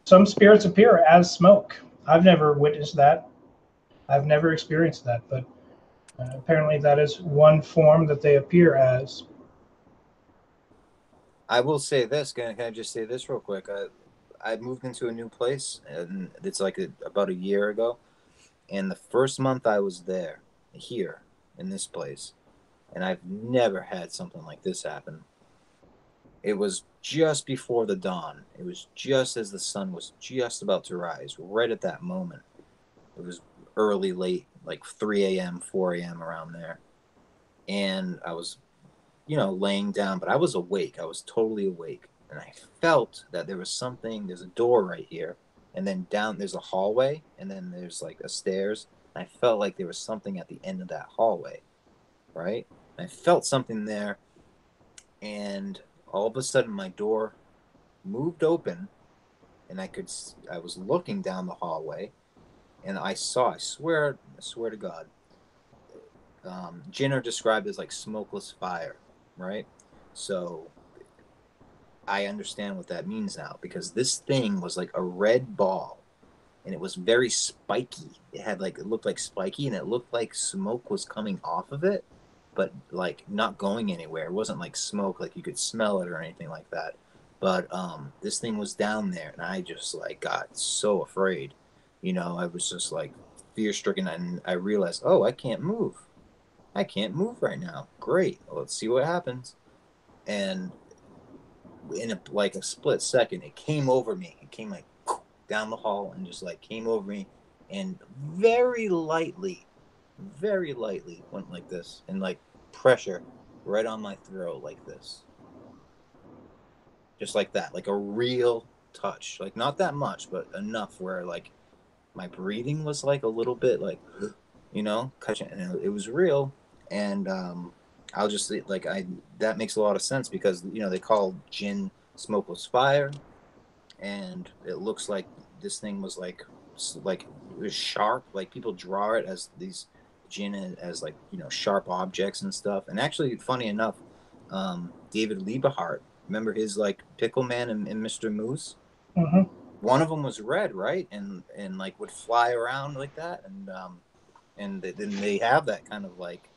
Some spirits appear as smoke. I've never witnessed that. I've never experienced that, but apparently that is one form that they appear as. I will say this. Can I just say this real quick? I moved into a new place, and it's like about a year ago. And the first month I was here in this place, and I've never had something like this happen. It was just before the dawn. It was just as the sun was just about to rise, right at that moment. It was early, late, like 3 a.m., 4 a.m., around there. And I was, laying down, but I was awake. I was totally awake. And I felt that there was something, there's a door right here. And then down, there's a hallway. And then there's like a stairs. And I felt like there was something at the end of that hallway. Right? And I felt something there. And all of a sudden my door moved open. And I was looking down the hallway. And I swear to God, jinn are described as like smokeless fire, right? So I understand what that means now, because this thing was like a red ball, and it was very spiky. It looked like spiky, and it looked like smoke was coming off of it, but like not going anywhere. It wasn't like smoke, like you could smell it or anything like that. But this thing was down there, and I just like got so afraid. I was just like fear stricken, and I realized, oh, I can't move. I can't move right now. Great. Well, let's see what happens. And in like a split second, it came over me. It came like down the hall and just like came over me and very lightly went like this and like pressure right on my throat like this. Just like that, like a real touch. Like not that much, but enough where like my breathing was like a little bit like, and it was real. And I'll just like that makes a lot of sense because they call gin smokeless fire, and it looks like this thing was like it was sharp. Like people draw it as these gin as like sharp objects and stuff. And actually, funny enough, David Liebehart, remember his like Pickle Man and Mr. Moose? Mm-hmm. One of them was red, right? And like would fly around like that, and then they have that kind of like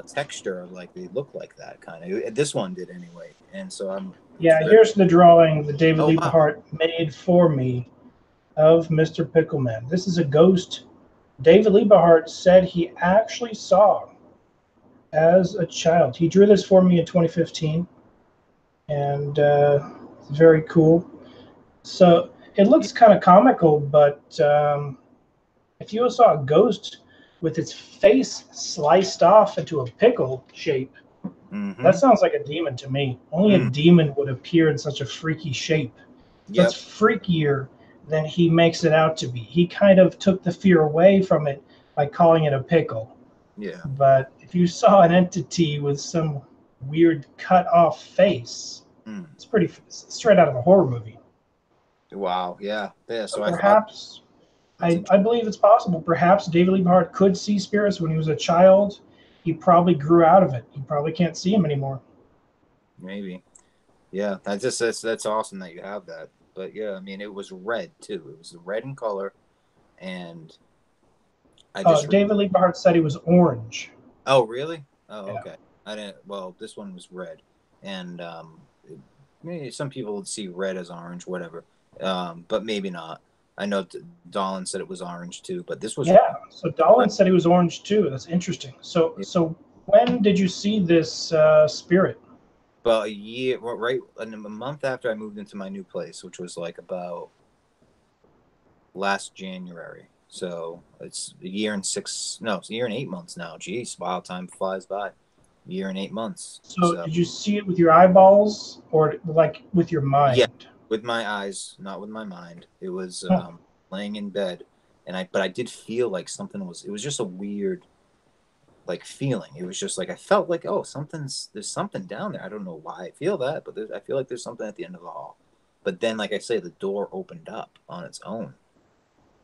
texture, like they look like that kind of. This one did anyway, and so I'm. Yeah, here's the drawing that David Oh wow! Liebehart made for me of Mr. Pickleman. This is a ghost David Liebehart said he actually saw as a child. He drew this for me in 2015, and it's very cool. So it looks kind of comical, but if you saw a ghost with its face sliced off into a pickle shape, Mm-hmm. that sounds like a demon to me. Only a demon would appear in such a freaky shape. Yep. That's freakier than he makes it out to be. He kind of took the fear away from it by calling it a pickle. Yeah. But if you saw an entity with some weird cut off face, it's pretty straight out of a horror movie. Wow. Yeah. Yeah. So perhaps I believe it's possible. Perhaps David Liebehart could see spirits when he was a child. He probably grew out of it. He probably can't see them anymore. Maybe. Yeah. That's awesome that you have that. But yeah, I mean, it was red too. It was red in color, and David Liebehart said he was orange. Oh, really? Oh, Yeah. okay. I didn't. Well, this one was red, and maybe some people would see red as orange, whatever. But maybe not. I know Dolan said it was orange too, but this was So Dolan said he was orange too. That's interesting. So when did you see this spirit? About a year, right? A month after I moved into my new place, which was like about last January. So it's a year and 8 months now. Jeez, wow, time flies by. Year and 8 months. So did you see it with your eyeballs or like with your mind? Yeah, with my eyes, not with my mind. It was laying in bed, but I did feel like something was. It was just a weird, like feeling. It was just like I felt like there's something down there. I don't know why I feel that, but I feel like there's something at the end of the hall. But then, like I say, the door opened up on its own,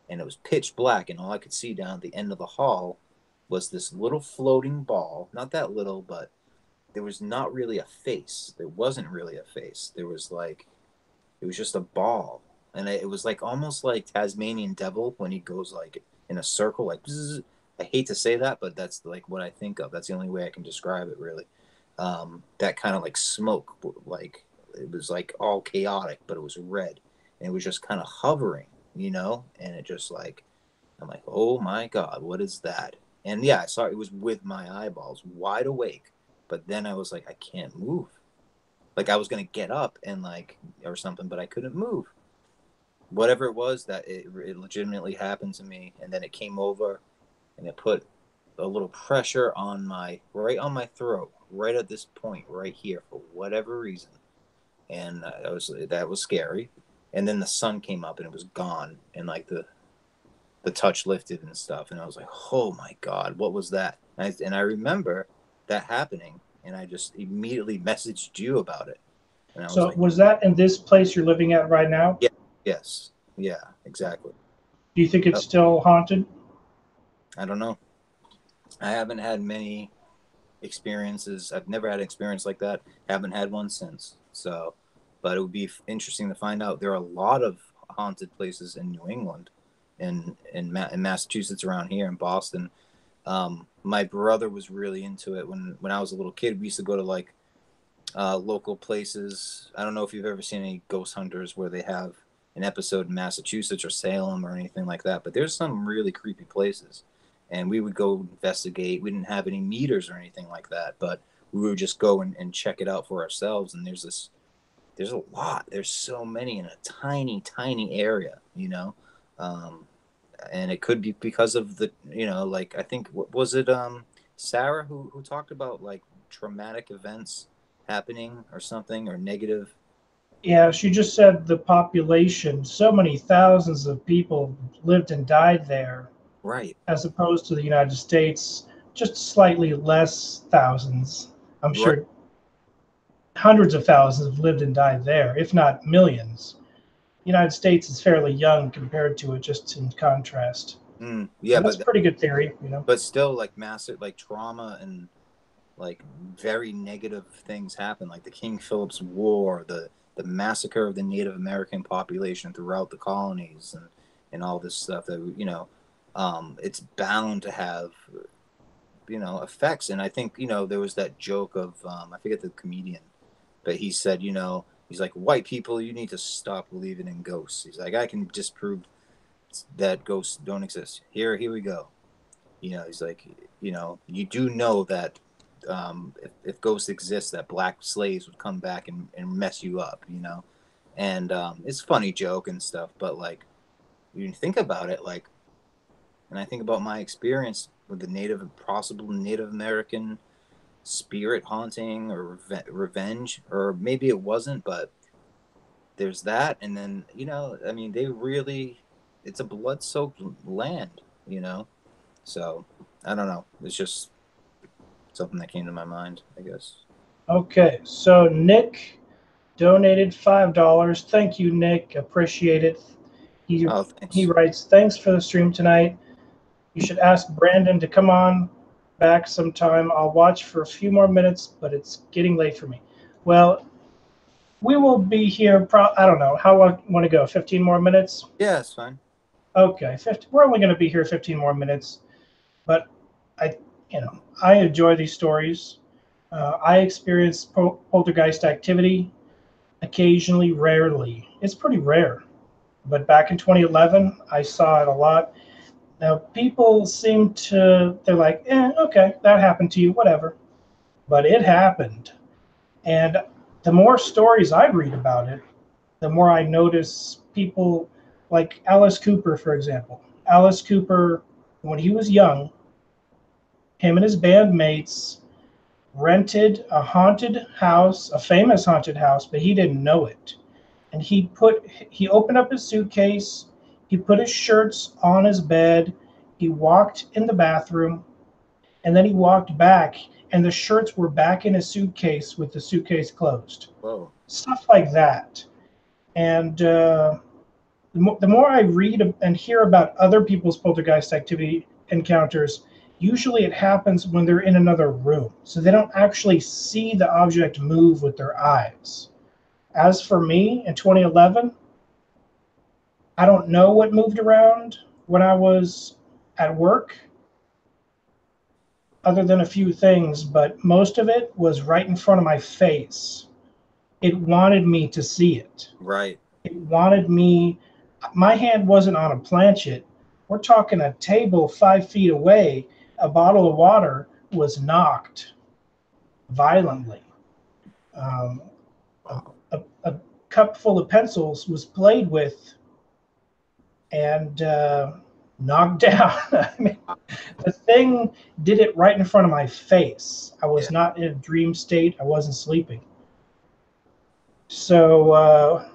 and it was pitch black, and all I could see down at the end of the hall was this little floating ball. Not that little, but there was not really a face. There wasn't really a face. It was just a ball. And it was like almost like Tasmanian Devil when he goes like in a circle, like bzzz. I hate to say that, but that's like what I think of. That's the only way I can describe it, really. That kind of like smoke, like it was like all chaotic, but it was red. And it was just kind of hovering, and it just like, I'm like, oh my God, what is that? And yeah, I saw it was with my eyeballs wide awake. But then I was like, I can't move. Like I was going to get up and or something, but I couldn't move. Whatever it was, that it legitimately happened to me. And then it came over and it put a little pressure right on my throat, right at this point, right here, for whatever reason. And that was scary. And then the sun came up and it was gone. And like the touch lifted and stuff. And I was like, oh my God, what was that? And I remember that happening, and I just immediately messaged you about it. And I was like, was that in this place you're living at right now? Yeah, yes, yeah, exactly. Do you think it's still haunted? I don't know. I haven't had many experiences. I've never had an experience like that. Haven't had one since. So, but it would be interesting to find out. There are a lot of haunted places in New England, in Massachusetts, around here in Boston. My brother was really into it when I was a little kid. We used to go to local places. I don't know if you've ever seen any Ghost Hunters where they have an episode in Massachusetts or Salem or anything like that, but there's some really creepy places. and we would go investigate. We didn't have any meters or anything like that, but we would just go and check it out for ourselves. And there's a lot. There's so many in a tiny, tiny area, and it could be because of the, like, I think, what was it, Sarah who talked about like traumatic events happening or something, or negative. Yeah, she just said the population, so many thousands of people lived and died there, Right. as opposed to the United States, just slightly less thousands. I'm Right. sure hundreds of thousands have lived and died there, if not millions. The United States is fairly young compared to it, just in contrast. Yeah, But that's a pretty good theory, But still, like, massive, like, trauma and like very negative things happen, like the King Philip's War, the massacre of the Native American population throughout the colonies, and all this stuff that it's bound to have effects. And I think there was that joke of I forget the comedian, but he said he's like, white people, you need to stop believing in ghosts. He's like, I can disprove that ghosts don't exist. Here we go. He's like, you do know that if ghosts exist, that black slaves would come back and mess you up, and it's a funny joke and stuff, but like, you think about it, like, and I think about my experience with the possible Native American spirit haunting or revenge, or maybe it wasn't, but there's that. And then I mean, it's a blood-soaked land, so I don't know, it's just something that came to my mind, I guess. Okay, so Nick donated $5. Thank you, Nick. Appreciate it. He writes, thanks for the stream tonight. You should ask Brandon to come on back sometime. I'll watch for a few more minutes, but it's getting late for me. Well, we will be here, I don't know, how long want to go, 15 more minutes? Yeah, it's fine. Okay, we're only going to be here 15 more minutes, but I enjoy these stories. I experience poltergeist activity occasionally, rarely. It's pretty rare. But back in 2011, I saw it a lot. Now, people they're like, okay, that happened to you, whatever. But it happened. And the more stories I read about it, the more I notice people like Alice Cooper, for example. Alice Cooper, when he was young, him and his bandmates rented a haunted house, a famous haunted house, but he didn't know it. And he opened up his suitcase, he put his shirts on his bed, he walked in the bathroom, and then he walked back, and the shirts were back in his suitcase with the suitcase closed. Whoa. Stuff like that. And the more I read and hear about other people's poltergeist activity encounters, usually it happens when they're in another room, so they don't actually see the object move with their eyes. As for me, in 2011, I don't know what moved around when I was at work, other than a few things, but most of it was right in front of my face. It wanted me to see it. Right. It wanted me. My hand wasn't on a planchet. We're talking a table 5 feet away. A bottle of water was knocked violently. A cup full of pencils was played with and knocked down. I mean, the thing did it right in front of my face. I was not in a dream state. I wasn't sleeping. So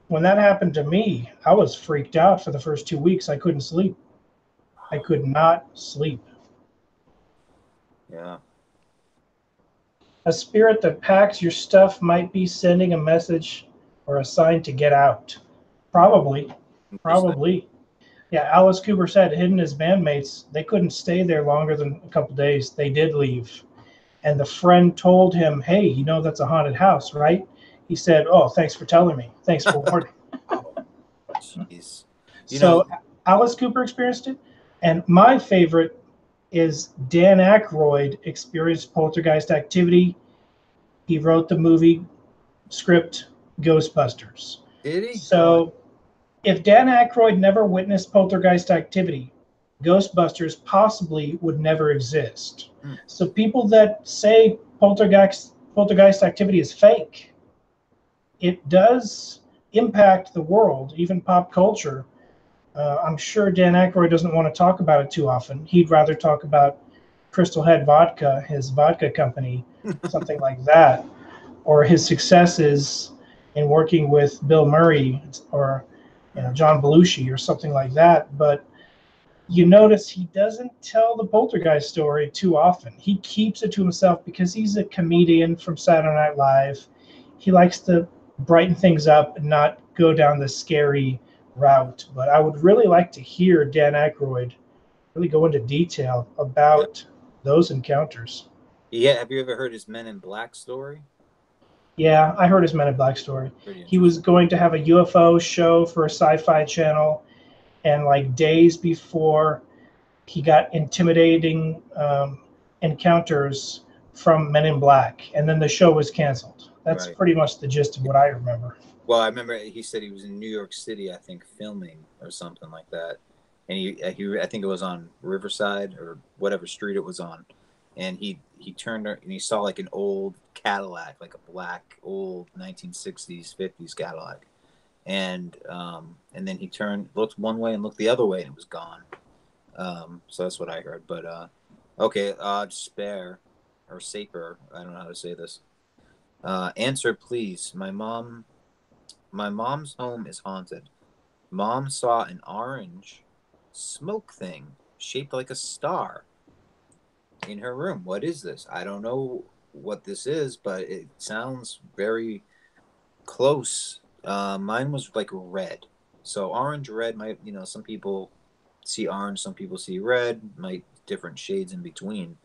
when that happened to me, I was freaked out for the first 2 weeks. I couldn't sleep. I could not sleep. Yeah. A spirit that packs your stuff might be sending a message or a sign to get out. Probably. Yeah, Alice Cooper said him and his bandmates, they couldn't stay there longer than a couple days. They did leave. And the friend told him, hey, that's a haunted house, right? He said, oh, thanks for telling me. Thanks for warning. Oh, jeez. So Alice Cooper experienced it. And my favorite is Dan Aykroyd experienced poltergeist activity. He wrote the movie script Ghostbusters. Did he? So if Dan Aykroyd never witnessed poltergeist activity, Ghostbusters possibly would never exist. Hmm. So people that say poltergeist activity is fake, it does impact the world, even pop culture. I'm sure Dan Aykroyd doesn't want to talk about it too often. He'd rather talk about Crystal Head Vodka, his vodka company, something like that, or his successes in working with Bill Murray or John Belushi or something like that. But you notice he doesn't tell the poltergeist story too often. He keeps it to himself because he's a comedian from Saturday Night Live. He likes to brighten things up and not go down the scary route. But I would really like to hear Dan Aykroyd really go into detail about those encounters. Yeah, have you ever heard his Men in Black story? Yeah, I heard his Men in Black story. Pretty He was interesting. going to have a UFO show for a sci-fi channel, and like days before, he got intimidating encounters from Men in Black, and then the show was canceled. That's Right. pretty much the gist of what I remember. Well, I remember he said he was in New York City, I think, filming or something like that, and he I think it was on Riverside or whatever street it was on, and he turned and he saw like an old Cadillac, like a black old 1960s 50s Cadillac, and then he turned, looked one way and looked the other way, and it was gone. So that's what I heard. But okay, spare or saper, I don't know how to say this. Answer, please. My mom's home is haunted. Mom saw an orange smoke thing shaped like a star in her room. What is this? I don't know what this is, but it sounds very close. Mine was like red. So orange, red might, some people see orange, some people see red, might different shades in between.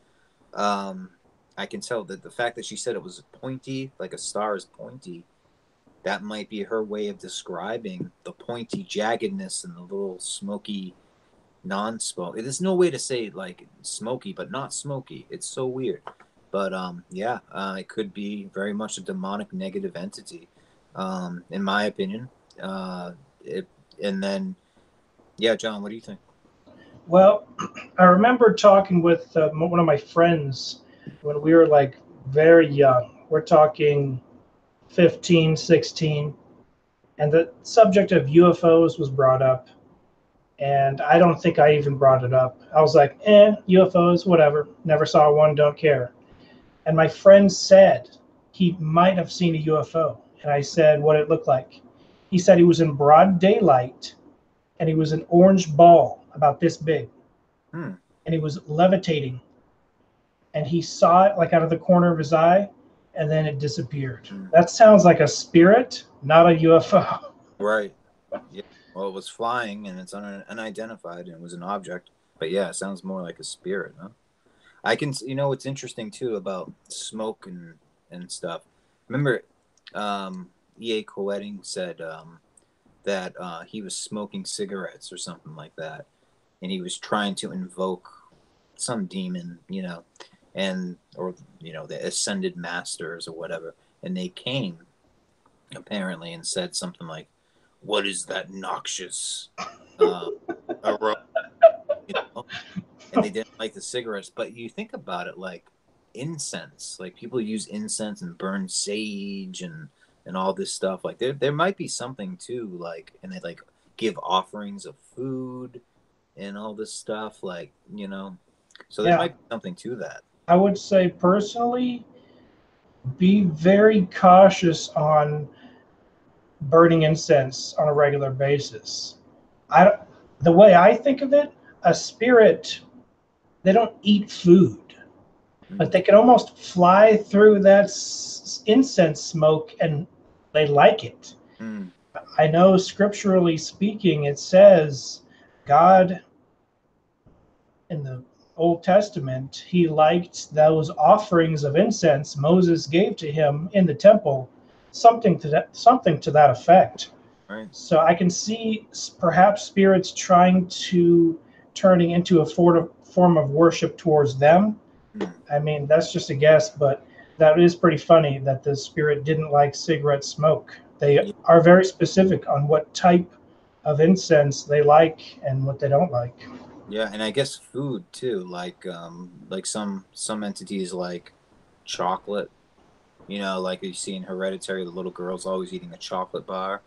I can tell that the fact that she said it was pointy, like a star is pointy, that might be her way of describing the pointy jaggedness and the little smoky non-smoke. There's no way to say like smoky, but not smoky. It's so weird. But it could be very much a demonic negative entity, in my opinion. And then, yeah, John, what do you think? Well, I remember talking with one of my friends when we were like very young. We're talking 15, 16, and the subject of UFOs was brought up. And I don't think I even brought it up. I was like, UFOs, whatever. Never saw one, don't care. And my friend said he might have seen a UFO. And I said what it looked like. He said he was in broad daylight and he was an orange ball about this big. And he was levitating. And he saw it like out of the corner of his eye, and then it disappeared. That sounds like a spirit, not a UFO. Right. Yeah. Well, it was flying and it's unidentified and it was an object. But yeah, it sounds more like a spirit, huh? I can, what's interesting too about smoke and stuff. Remember, E.A. Coetting said that he was smoking cigarettes or something like that, and he was trying to invoke some demon, or the ascended masters or whatever, and they came apparently and said something like, "What is that noxious aroma?" And they didn't like the cigarettes. But you think about it, like incense, like people use incense and burn sage and all this stuff. Like there might be something too, like, and they like give offerings of food and all this stuff, like, so there might be something to that. I would say personally, be very cautious on burning incense on a regular basis. The way I think of it, a spirit, they don't eat food, but they can almost fly through that incense smoke and they like it. I know scripturally speaking, it says God in the Old Testament, he liked those offerings of incense Moses gave to him in the temple, something to that effect. Right. So I can see perhaps spirits trying to turning into a form of worship towards them. I mean, that's just a guess, but that is pretty funny that the spirit didn't like cigarette smoke. They are very specific on what type of incense they like and what they don't like. Yeah, and I guess food too, like some entities like chocolate. You know, like you see in Hereditary, the little girl's always eating a chocolate bar.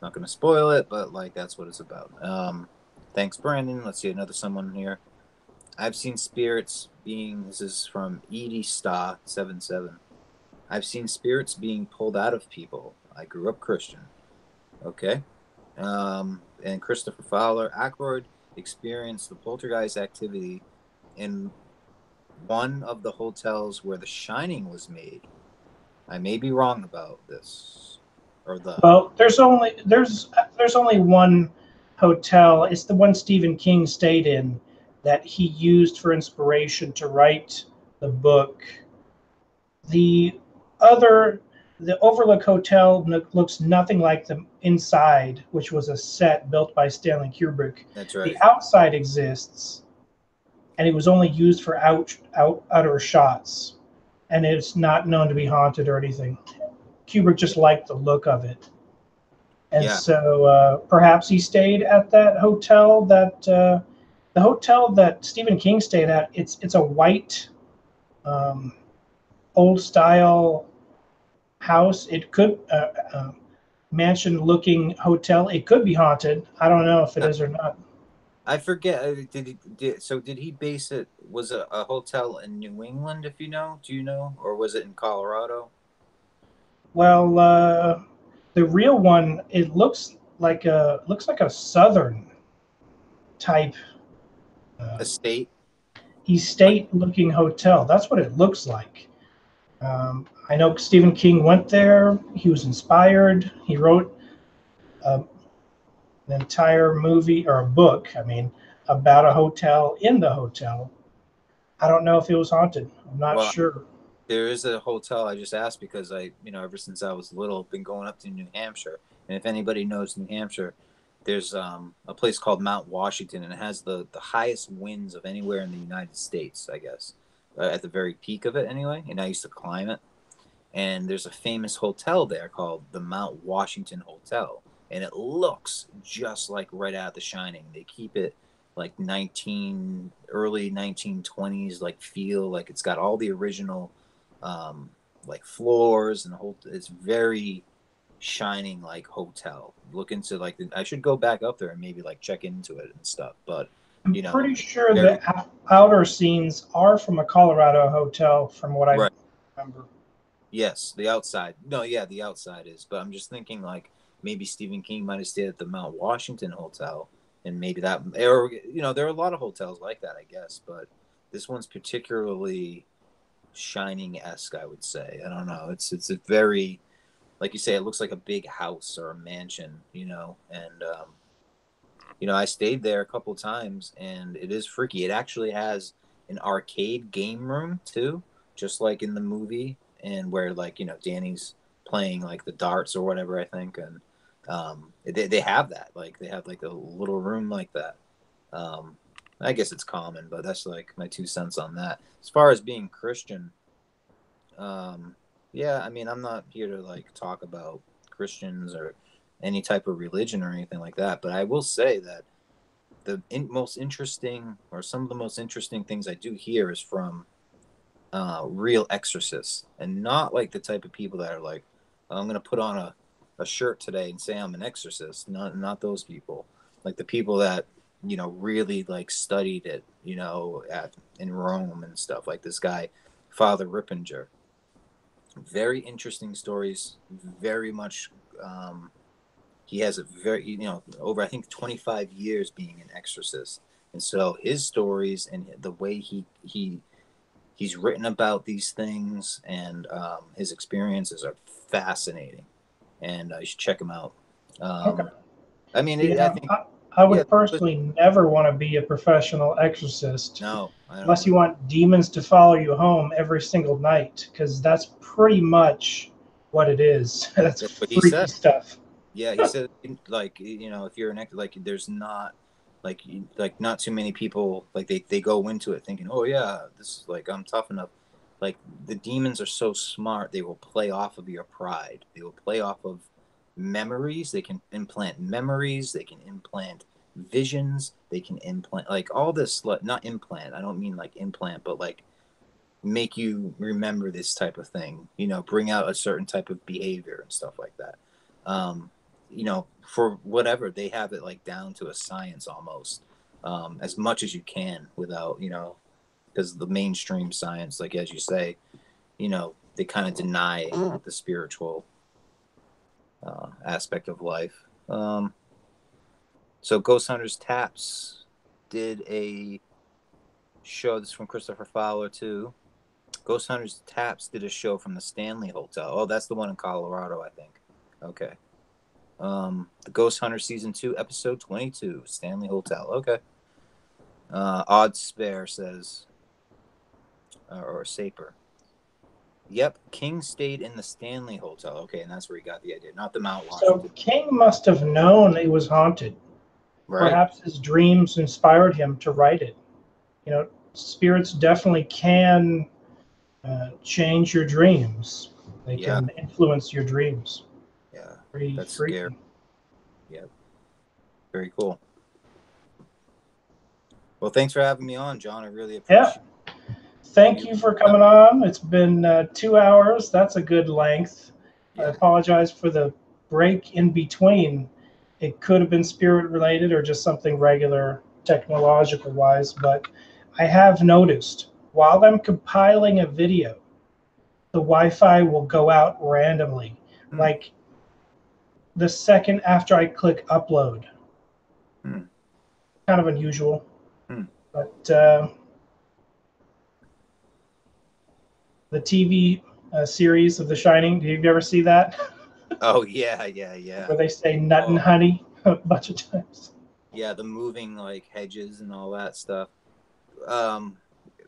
Not going to spoil it, but like that's what it's about. Thanks, Brandon. Let's see another someone here. I've seen spirits being. This is from Edie Star 77. I've seen spirits being pulled out of people. I grew up Christian. Okay. And Christopher Fowler, Ackroyd experienced the poltergeist activity in one of the hotels where The Shining was made. I may be wrong about this, or the. Well, there's only one hotel. It's the one Stephen King stayed in that he used for inspiration to write the book. The other, the Overlook Hotel looks nothing like the inside, which was a set built by Stanley Kubrick. That's The right. outside exists, and it was only used for outer shots, and it's not known to be haunted or anything. Kubrick just liked the look of it. And Yeah. so perhaps he stayed at that hotel the hotel that Stephen King stayed at. It's a white, um, old style house. It could mansion looking hotel. It could be haunted. I don't know if it is or not. I forget. Did he base it? Was it a hotel in New England? If you know, do you know, or was it in Colorado? Well, the real one, it looks like a southern type uh, A state? estate looking hotel. That's what it looks like. I know Stephen King went there. He was inspired. He wrote uh, an entire movie or a book, I mean, about a hotel in the hotel. I don't know if it was haunted. I'm not Well, sure. there is a hotel. I just asked because ever since I was little, been going up to New Hampshire, and if anybody knows New Hampshire, there's a place called Mount Washington, and it has the highest winds of anywhere in the United States. I guess at the very peak of it, anyway. And I used to climb it. And there's a famous hotel there called the Mount Washington Hotel, and it looks just like right out of The Shining. They keep it like early 1920s like feel, like it's got all the original um like floors and the whole. It's very Shining like hotel. Look into like I should go back up there and maybe like check into it and stuff, but I'm you know pretty sure very the outer scenes are from a Colorado hotel, from what I right. remember. Yes, the outside. No, yeah, the outside is. But I'm just thinking like maybe Stephen King might have stayed at the Mount Washington Hotel, and maybe that, or there are a lot of hotels like that, I guess. But this one's particularly Shining esque, I would say. I don't know. It's a very, like you say, it looks like a big house or a mansion, and I stayed there a couple of times, and it is freaky. It actually has an arcade game room too, just like in the movie, and where like Danny's playing like the darts or whatever, I think, and they have that. Like they have like a little room like that. Um, I guess it's common, but that's like my 2 cents on that. As far as being Christian, yeah, I mean, I'm not here to like talk about Christians or any type of religion or anything like that, but I will say that most interesting, or some of the most interesting things I do hear is from real exorcists, and not like the type of people that are like, I'm going to put on a shirt today and say I'm an exorcist. Not those people. Like the people that really like studied it, in Rome and stuff. Like this guy, Father Rippinger. Very interesting stories. Very much. He has a very over, I think, 25 years being an exorcist, and so his stories and the way he's written about these things, and his experiences are fascinating, and you should check him out. Okay. I mean, I Yeah, think, I yeah, would personally never want to be a professional exorcist no, I unless don't. you want demons to follow you home every single night, because that's pretty much what it is. That's That's what he freaky said. stuff. Yeah, he said, like, if you're an like, there's not like not too many people like they go into it thinking, oh yeah, this is like I'm tough enough. Like the demons are so smart, they will play off of your pride. They will play off of memories. They can implant memories. They can implant visions. They can implant, like, all this, not implant. I don't mean like implant, but like make you remember this type of thing, you know, bring out a certain type of behavior and stuff like that. You know, for whatever, they have it like down to a science almost, as much as you can without, you know, because the mainstream science, like, as you say, you know, they kind of deny the spiritual aspect of life. So Ghost Hunters Taps did a show. This is from Christopher Fowler too. Ghost Hunters Taps did a show from the Stanley Hotel. Oh, that's the one in Colorado, I think. Okay. The Ghost Hunter Season 2, Episode 22, Stanley Hotel. Okay. Odd Spare says, or Saper. Yep, King stayed in the Stanley Hotel. Okay, and that's where he got the idea, not the Mount Washington. So King must have known it was haunted. Right. Perhaps his dreams inspired him to write it. You know, spirits definitely can change your dreams. They can influence your dreams. Yeah, Pretty that's freaky. scary. Yep. Very cool. Well, thanks for having me on, John. I really appreciate it. Thank you for coming on. It's been 2 hours. That's a good length. Yeah. I apologize for the break in between. It could have been spirit related or just something regular technological wise, but I have noticed while I'm compiling a video, the Wi-Fi will go out randomly, like the second after I click upload. Kind of unusual, but the TV series of The Shining, did you ever see that? Oh, yeah. Where they say nut and honey a bunch of times. Yeah, the moving, like, hedges and all that stuff.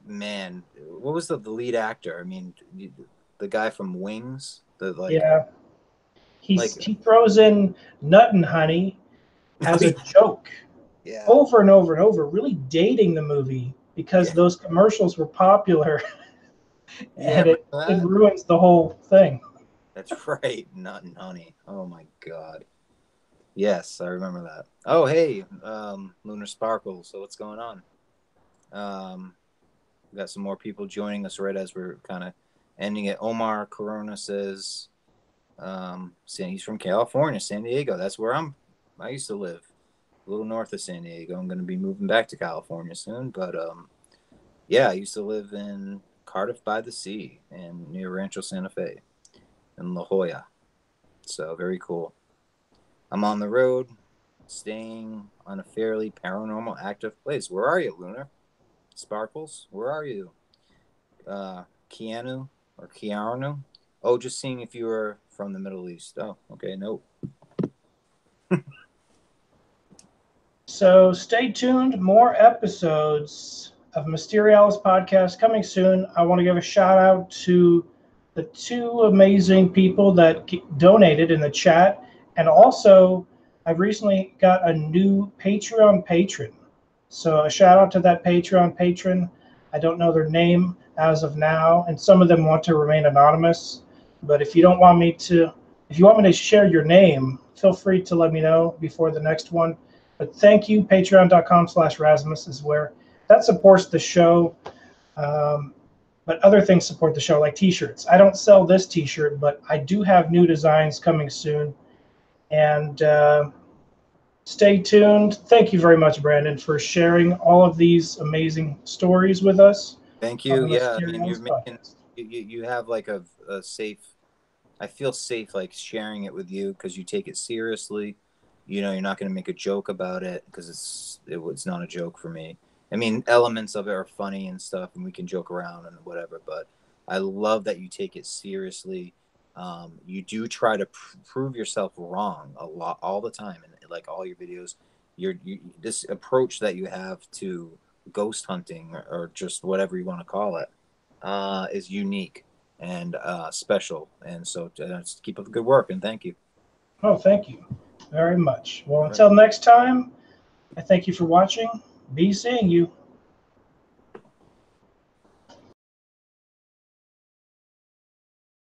Man, what was the lead actor? I mean, the guy from Wings? Yeah. He throws in nut and honey as a joke. Yeah. Over and over and over, really dating the movie because those commercials were popular. And it ruins the whole thing. That's right. Nut and honey. Oh my God. Yes, I remember that. Oh, hey, Lunar Sparkle. So what's going on? We got some more people joining us right as we're kind of ending it. Omar Corona says, he's from California, San Diego. That's where I used to live, a little north of San Diego. I'm going to be moving back to California soon. But yeah, I used to live in Cardiff by the Sea and near Rancho Santa Fe in La Jolla. So very cool. I'm on the road, staying on a fairly paranormal active place. Where are you, Lunar? Sparkles, where are you? Keanu or Keanu? Oh, just seeing if you were from the Middle East. Oh, okay, nope. So stay tuned. More episodes of Mysterialis podcast coming soon. I want to give a shout out to the 2 amazing people that donated in the chat. And also, I've recently got a new Patreon patron. So a shout out to that Patreon patron. I don't know their name as of now, and some of them want to remain anonymous. But if you want me to share your name, feel free to let me know before the next one. But thank you. Patreon.com/Razimus is where that supports the show. But other things support the show, like t-shirts. I don't sell this t-shirt, but I do have new designs coming soon. And stay tuned. Thank you very much, Brandon, for sharing all of these amazing stories with us. Thank you. Yeah, I mean, you have like a safe. I feel safe like sharing it with you because you take it seriously. You know, you're not going to make a joke about it because it's not a joke for me. I mean, elements of it are funny and stuff, and we can joke around and whatever. But I love that you take it seriously. You do try to prove yourself wrong a lot, all the time, and like all your videos. This approach that you have to ghost hunting or just whatever you want to call it is unique and special. And so just keep up the good work, and thank you. Oh, thank you very much. Well, until next time, I thank you for watching. Be seeing you.